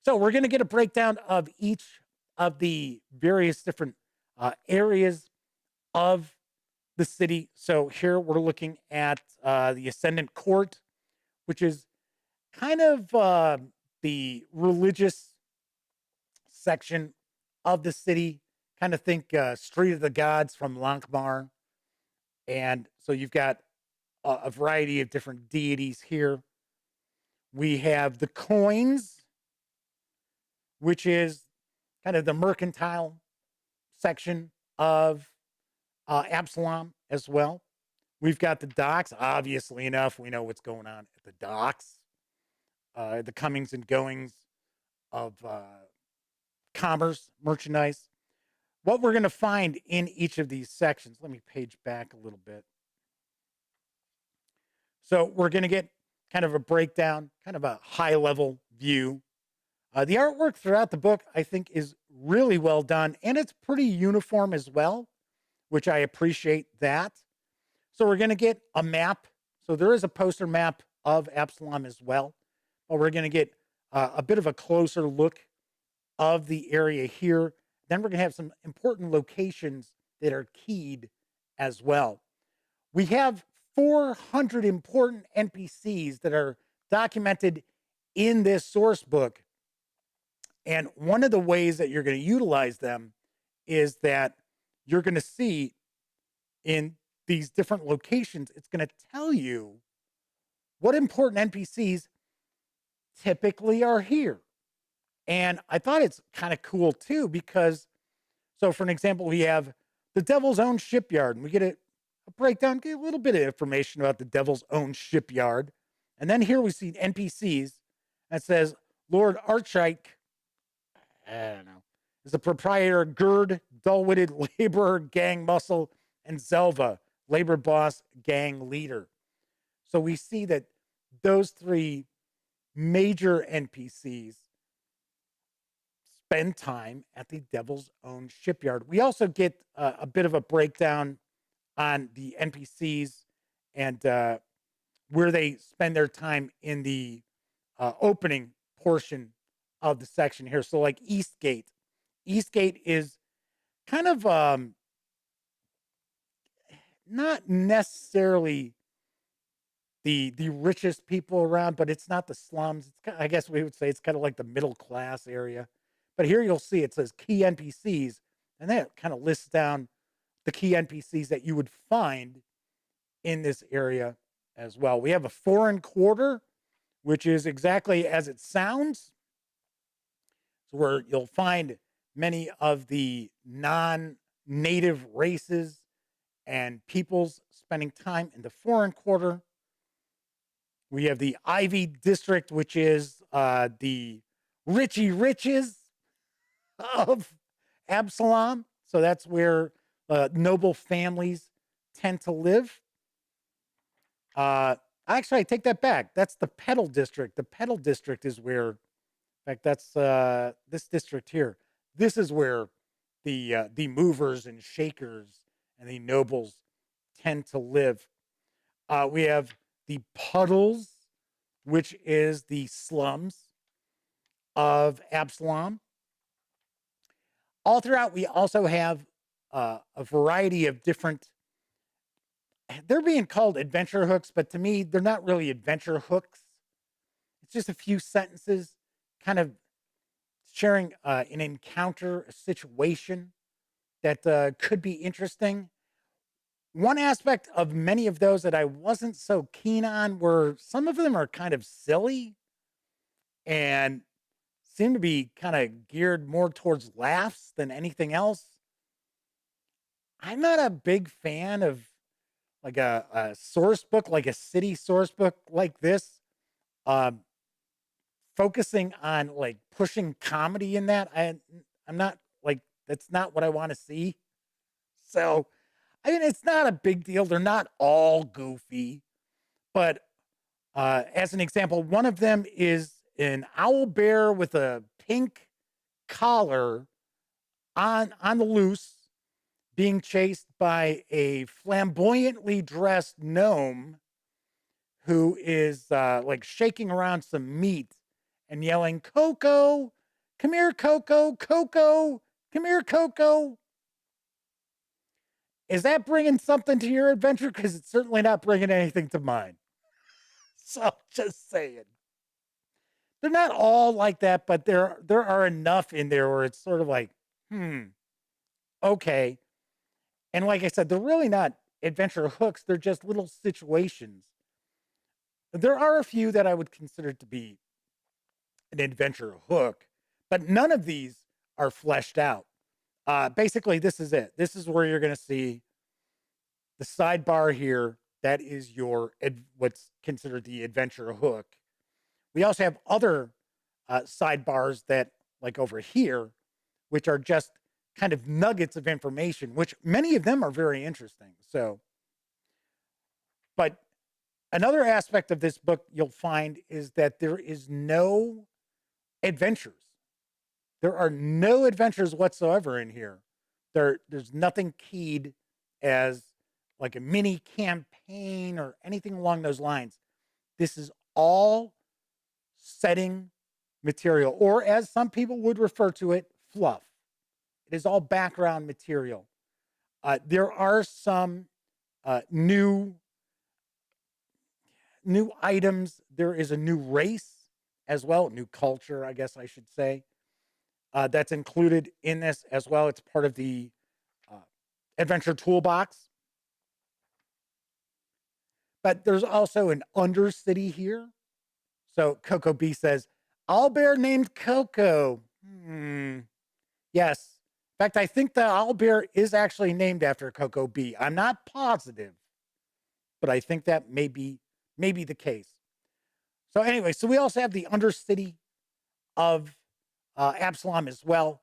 So we're going to get a breakdown of each of the various different areas of the city. So here we're looking at the Ascendant Court, which is kind of the religious section of the city. Kind of think Street of the Gods from Lankmar. And so you've got a variety of different deities here. We have the coins, which is kind of the mercantile section of Absalom as well. We've got the docks. Obviously enough, we know what's going on at the docks. The comings and goings of commerce, merchandise. What we're going to find in each of these sections. Let me page back a little bit. So we're going to get kind of a breakdown, kind of a high-level view. The artwork throughout the book, I think, is really well done, and it's pretty uniform as well, which I appreciate that. So we're going to get a map. So there is a poster map of Absalom as well, but we're going to get a bit of a closer look of the area here. Then we're going to have some important locations that are keyed as well. We have 400 important NPCs that are documented in this source book. And one of the ways that you're going to utilize them is that you're going to see in these different locations, it's going to tell you what important NPCs typically are here. And I thought it's kind of cool too, because, so for an example, we have the Devil's Own Shipyard, and we get a breakdown, get a little bit of information about the Devil's Own Shipyard. And then here we see NPCs that says Lord Archite, I don't know, is the proprietor, Gerd, dull-witted laborer, gang muscle, and Zelva, labor boss, gang leader. So we see that those three major NPCs spend time at the Devil's Own Shipyard. We also get a bit of a breakdown on the NPCs and where they spend their time in the opening portion of the section here. So like Eastgate. Eastgate is kind of not necessarily the richest people around, but it's not the slums. It's kind of, I guess we would say it's kind of like the middle class area. But here you'll see it says key NPCs, and that kind of lists down the key NPCs that you would find in this area as well. We have a foreign quarter, which is exactly as it sounds. So where you'll find many of the non-native races and peoples spending time in the foreign quarter. We have the Ivy District, which is the Richie Riches of Absalom. So that's where noble families tend to live. Actually, I take that back. That's the Pedal District. The Pedal District is where, in fact, that's this district here. This is where the movers and shakers and the nobles tend to live. We have the Puddles, which is the slums of Absalom. All throughout, we also have a variety of different, they're being called adventure hooks, but to me, they're not really adventure hooks. It's just a few sentences kind of sharing an encounter, a situation that could be interesting. one aspect of many of those that I wasn't so keen on were some of them are kind of silly and seem to be kind of geared more towards laughs than anything else. I'm not a big fan of like a source book, like a city source book like this, um, focusing on like pushing comedy in that. I'm not like, that's not what I want to see. So, I mean, it's not a big deal. They're not all goofy, but as an example, one of them is an owl bear with a pink collar on the loose, being chased by a flamboyantly dressed gnome who is like shaking around some meat and yelling, "Coco, come here, Coco, Coco, come here, Coco." Is that bringing something to your adventure? Because it's certainly not bringing anything to mine. So just saying. They're not all like that, but there are enough in there where it's sort of like, okay. And like I said, they're really not adventure hooks. They're just little situations. There are a few that I would consider to be an adventure hook, but none of these are fleshed out. Basically, this is it. This is where you're going to see the sidebar here. That is your what's considered the adventure hook. We also have other sidebars that, like over here, which are just kind of nuggets of information, which many of them are very interesting. So, but another aspect of this book you'll find is that there is no adventures. There are no adventures whatsoever in here. There's nothing keyed as like a mini campaign or anything along those lines. This is all setting material, or as some people would refer to it, fluff. It is all background material. There are some new items. There is a new race as well, new culture, I guess I should say, that's included in this as well. It's part of the adventure toolbox. But there's also an undercity here. So Coco B says, owlbear named Coco. Yes. In fact, I think the owlbear is actually named after Coco B. I'm not positive, but I think that may be the case. So anyway, so we also have the undercity of Absalom as well.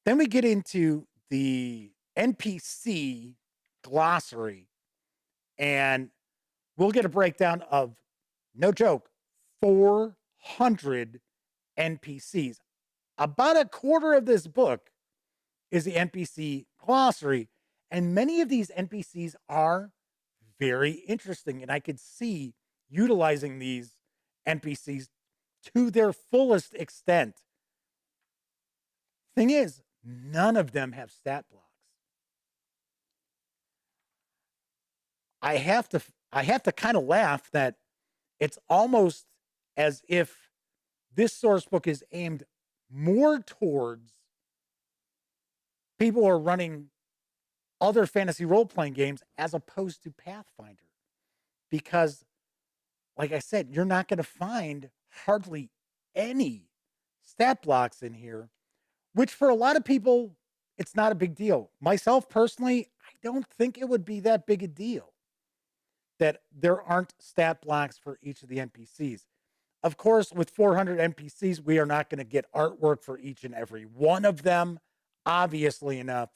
Then we get into the NPC glossary, and we'll get a breakdown of, no joke, 400 NPCs. About a quarter of this book is the NPC glossary, and many of these NPCs are very interesting, and I could see utilizing these NPCs to their fullest extent. Thing is, none of them have stat blocks. I have to kind of laugh that it's almost as if this source book is aimed more towards people who are running other fantasy role-playing games as opposed to Pathfinder. Because, like I said, you're not going to find hardly any stat blocks in here, which for a lot of people, it's not a big deal. Myself, personally, I don't think it would be that big a deal that there aren't stat blocks for each of the NPCs. Of course, with 400 NPCs, we are not going to get artwork for each and every one of them, obviously enough.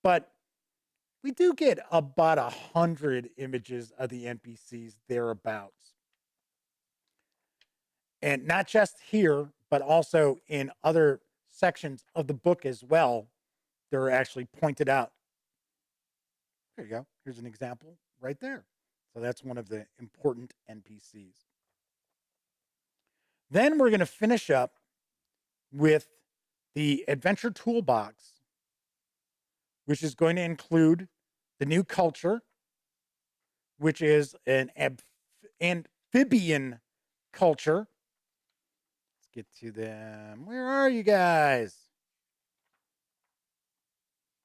But we do get about 100 images of the NPCs thereabouts. And not just here, but also in other sections of the book as well. They're actually pointed out. There you go. Here's an example right there. So that's one of the important NPCs. Then we're going to finish up with the Adventure Toolbox, which is going to include the new culture, which is an amphibian culture. Let's get to them. Where are you guys?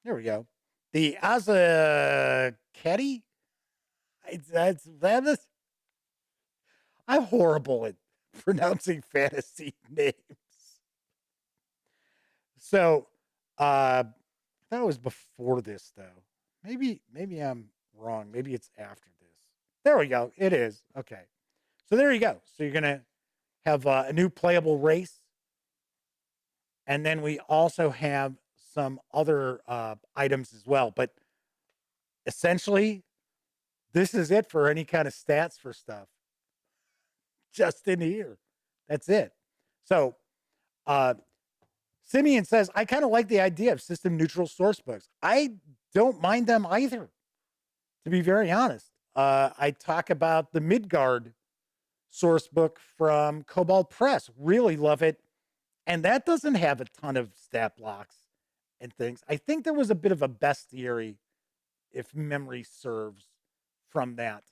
There we go. The Ketty. I'm horrible at pronouncing fantasy names. So, that was before this, though. Maybe I'm wrong. Maybe it's after this. There we go. It is. Okay. So there you go. So you're going to have a new playable race. And then we also have some other items as well. But essentially, this is it for any kind of stats for stuff. Just in here. That's it. So, Simeon says, I kind of like the idea of system neutral source books. I don't mind them either, to be very honest. I talk about the Midgard source book from Kobold Press. Really love it. And that doesn't have a ton of stat blocks and things. I think there was a bit of a bestiary, if memory serves, from that.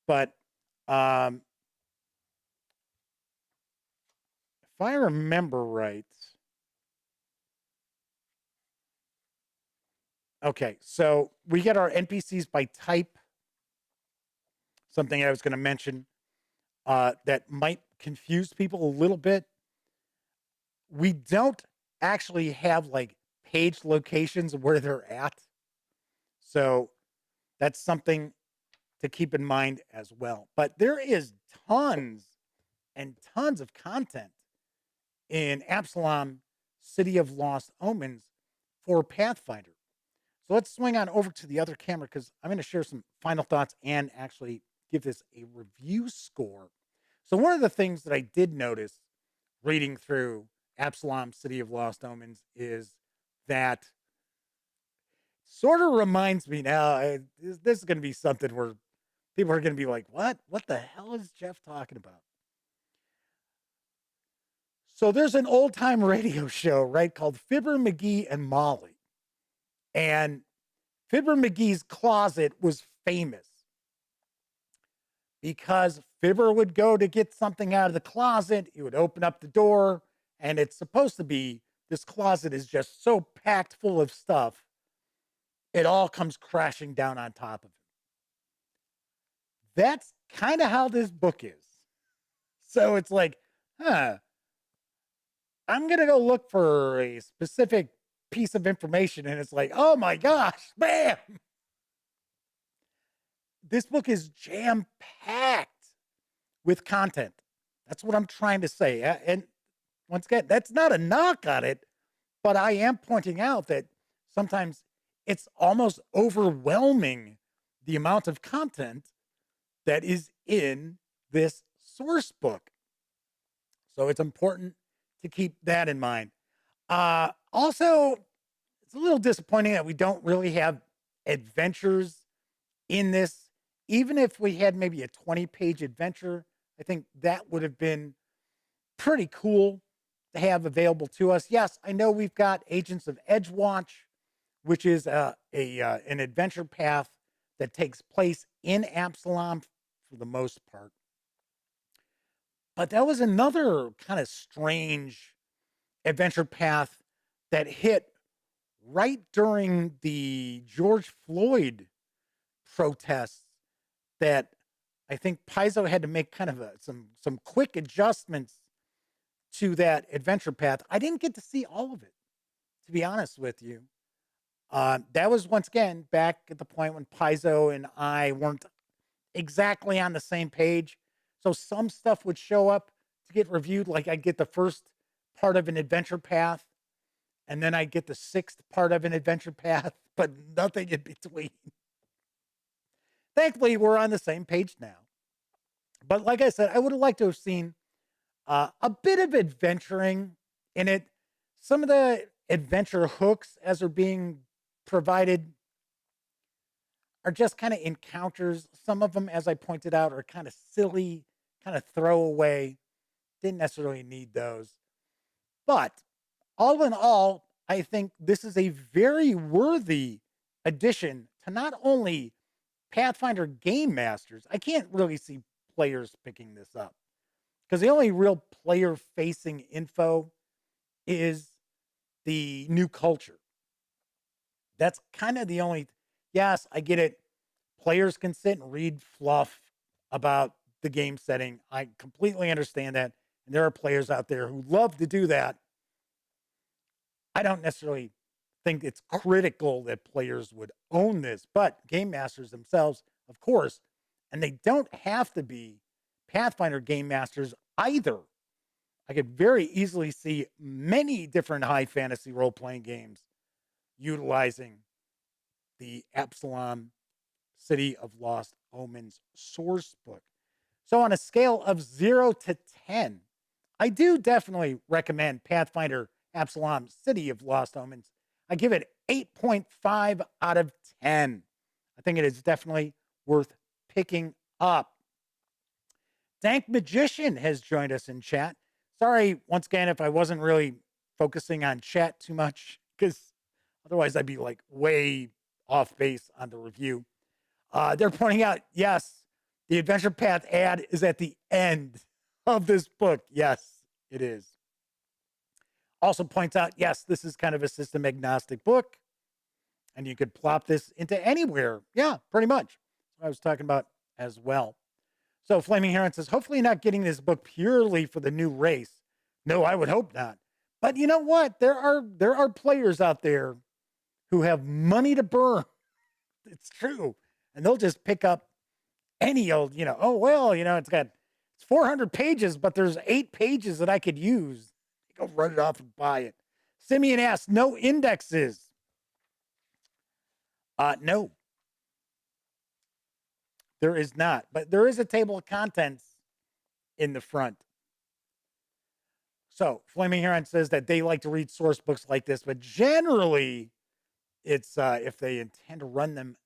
But if I remember right, okay, so we get our NPCs by type. Something I was going to mention that might confuse people a little bit. We don't actually have like page locations of where they're at. So that's something to keep in mind as well. But there is tons and tons of content in Absalom, City of Lost Omens for Pathfinder. So let's swing on over to the other camera because I'm going to share some final thoughts and actually give this a review score. So one of the things that I did notice reading through Absalom, City of Lost Omens is that sort of reminds me now, this is going to be something where people are going to be like, what? What the hell is Jeff talking about? So there's an old time radio show, right, called Fibber, McGee, and Molly. And Fibber McGee's closet was famous because Fibber would go to get something out of the closet. He would open up the door, and it's supposed to be this closet is just so packed full of stuff, it all comes crashing down on top of him. That's kind of how this book is. So it's like, I'm going to go look for a specific piece of information, and it's like, oh my gosh, bam! This book is jam-packed with content. That's what I'm trying to say. And once again, that's not a knock on it, but I am pointing out that sometimes it's almost overwhelming the amount of content that is in this source book. So it's important to keep that in mind. Also, it's a little disappointing that we don't really have adventures in this. Even if we had maybe a 20-page adventure, I think that would have been pretty cool to have available to us. Yes, I know we've got Agents of Edgewatch, which is an adventure path that takes place in Absalom for the most part. But that was another kind of strange adventure path that hit right during the George Floyd protests that I think Paizo had to make kind of some quick adjustments to that adventure path. I didn't get to see all of it, to be honest with you. That was, once again, back at the point when Paizo and I weren't exactly on the same page. So some stuff would show up to get reviewed, like I'd get the first part of an adventure path, and then I'd get the sixth part of an adventure path, but nothing in between. Thankfully, we're on the same page now. But like I said, I would have liked to have seen a bit of adventuring in it. Some of the adventure hooks as they're being provided are just kind of encounters. Some of them, as I pointed out, are kind of silly, kind of throwaway. Didn't necessarily need those. But all in all, I think this is a very worthy addition to not only Pathfinder Game Masters. I can't really see players picking this up because the only real player-facing info is the new culture. That's kind of the only. Yes, I get it. players can sit and read fluff about the game setting. I completely understand that. And there are players out there who love to do that. I don't necessarily think it's critical that players would own this, but game masters themselves, of course, and they don't have to be Pathfinder game masters either. I could very easily see many different high fantasy role-playing games utilizing the Absalom City of Lost Omens source book. So on a scale of 0 to 10, I do definitely recommend Pathfinder Absalom City of Lost Omens. I give it 8.5 out of 10. I think it is definitely worth picking up. Dank Magician has joined us in chat. Sorry, once again, if I wasn't really focusing on chat too much, because otherwise I'd be like way off base on the review. They're pointing out, yes, the Adventure Path ad is at the end of this book. Yes, it is. Also points out, yes, this is kind of a system agnostic book, and you could plop this into anywhere. Yeah, pretty much. That's what I was talking about as well. So Flaming Heron says, hopefully not getting this book purely for the new race. No, I would hope not. But you know what? There are players out there who have money to burn. It's true. And they'll just pick up any old, oh, well, it's 400 pages, but there's 8 pages that I could use. Go run it off and buy it. Simeon asks, no indexes. No. There is not, but there is a table of contents in the front. So Flaming Heron says that they like to read source books like this, but generally it's if they intend to run them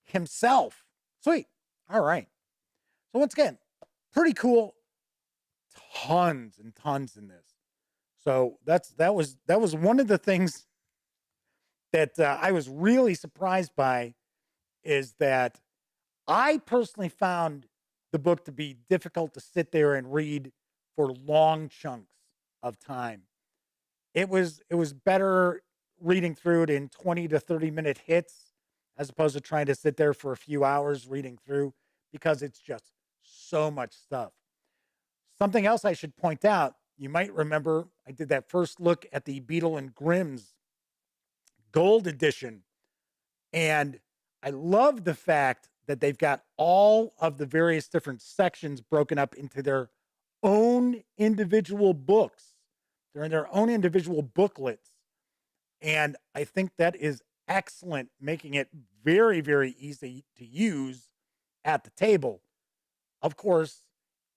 himself. Sweet. All right. So once again, pretty cool. Tons and tons in this. So that was one of the things that I was really surprised by, is that I personally found the book to be difficult to sit there and read for long chunks of time. It was better reading through it in 20 to 30 minute hits as opposed to trying to sit there for a few hours reading through, because it's just so much stuff. Something else I should point out, you might remember I did that first look at the Beadle and Grimm's Gold Edition, and I love the fact that they've got all of the various different sections broken up into their own individual books. They're in their own individual booklets. And I think that is excellent, making it very, very easy to use at the table. Of course,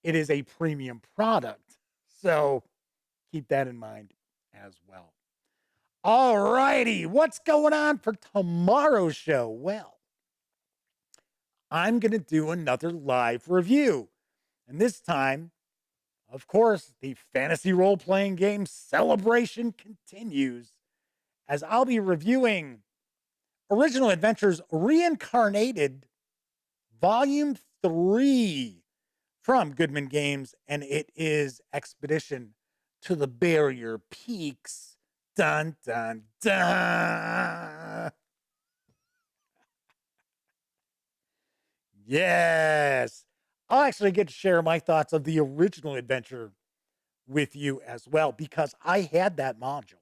it is a premium product, so keep that in mind as well. All righty, what's going on for tomorrow's show? Well, I'm going to do another live review. And this time, of course, the fantasy role-playing game celebration continues, as I'll be reviewing Original Adventures Reincarnated Volume 3 from Goodman Games, and it is Expedition to the Barrier Peaks. Dun, dun, dun. Yes. I'll actually get to share my thoughts of the original adventure with you as well, because I had that module.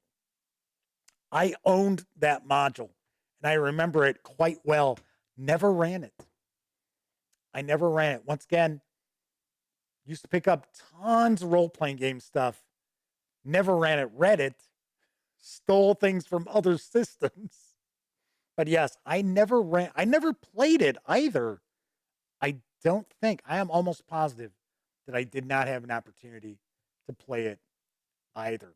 I owned that module, and I remember it quite well. Never ran it. I never ran it. Once again, used to pick up tons of role-playing game stuff. Never ran it. Read it. Stole things from other systems. But yes, I never played it either. I don't think, I am almost positive that I did not have an opportunity to play it either.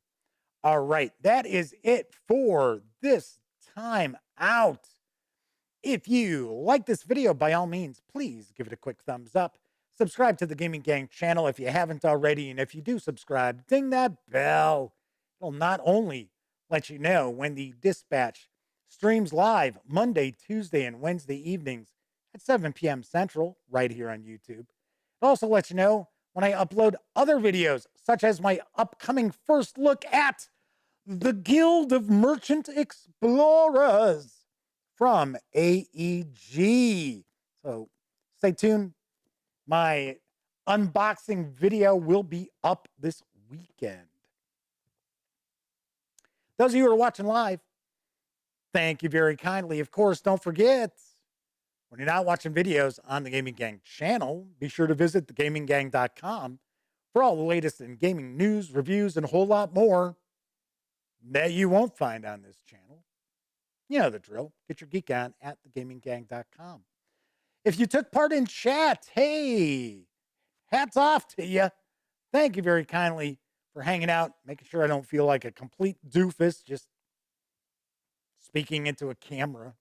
All right, that is it for this time out. If you like this video, by all means, please give it a quick thumbs up. Subscribe to the Gaming Gang channel if you haven't already. And if you do subscribe, ding that bell. It'll not only let you know when the Dispatch streams live Monday, Tuesday, and Wednesday evenings at 7 p.m. Central, right here on YouTube. It also lets you know when I upload other videos, such as my upcoming first look at the Guild of Merchant Explorers from AEG. So stay tuned. My unboxing video will be up this weekend. Those of you who are watching live, thank you very kindly. Of course, don't forget, when you're not watching videos on the Gaming Gang channel, be sure to visit thegaminggang.com for all the latest in gaming news, reviews, and a whole lot more that you won't find on this channel. You know the drill. Get your geek on at thegaminggang.com. If you took part in chat, hey, hats off to you. Thank you very kindly for hanging out, making sure I don't feel like a complete doofus just speaking into a camera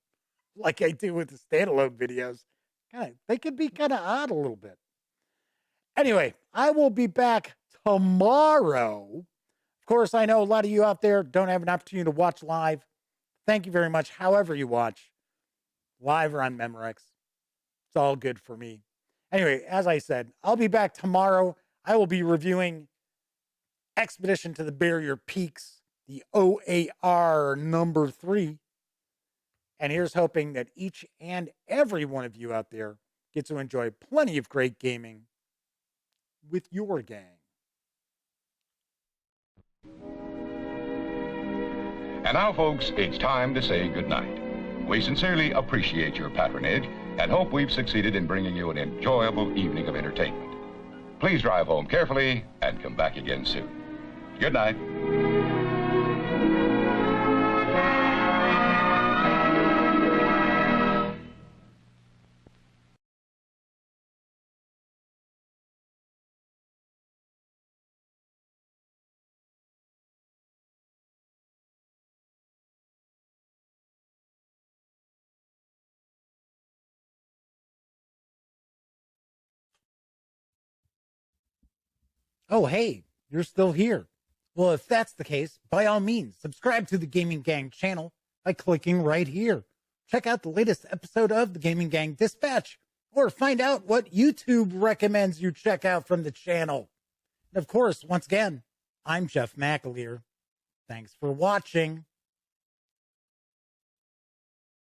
like I do with the standalone videos. They could be kind of odd a little bit. Anyway, I will be back tomorrow. Of course, I know a lot of you out there don't have an opportunity to watch live. Thank you very much. However you watch, live or on Memorex, it's all good for me. Anyway, as I said, I'll be back tomorrow. I will be reviewing Expedition to the Barrier Peaks, the OAR number 3. And here's hoping that each and every one of you out there get to enjoy plenty of great gaming with your gang. And now, folks, it's time to say goodnight. We sincerely appreciate your patronage and hope we've succeeded in bringing you an enjoyable evening of entertainment. Please drive home carefully and come back again soon. Good night. Oh, hey, you're still here. Well, if that's the case, by all means, subscribe to the Gaming Gang channel by clicking right here. Check out the latest episode of the Gaming Gang Dispatch, or find out what YouTube recommends you check out from the channel. And of course, once again, I'm Jeff McAleer. Thanks for watching.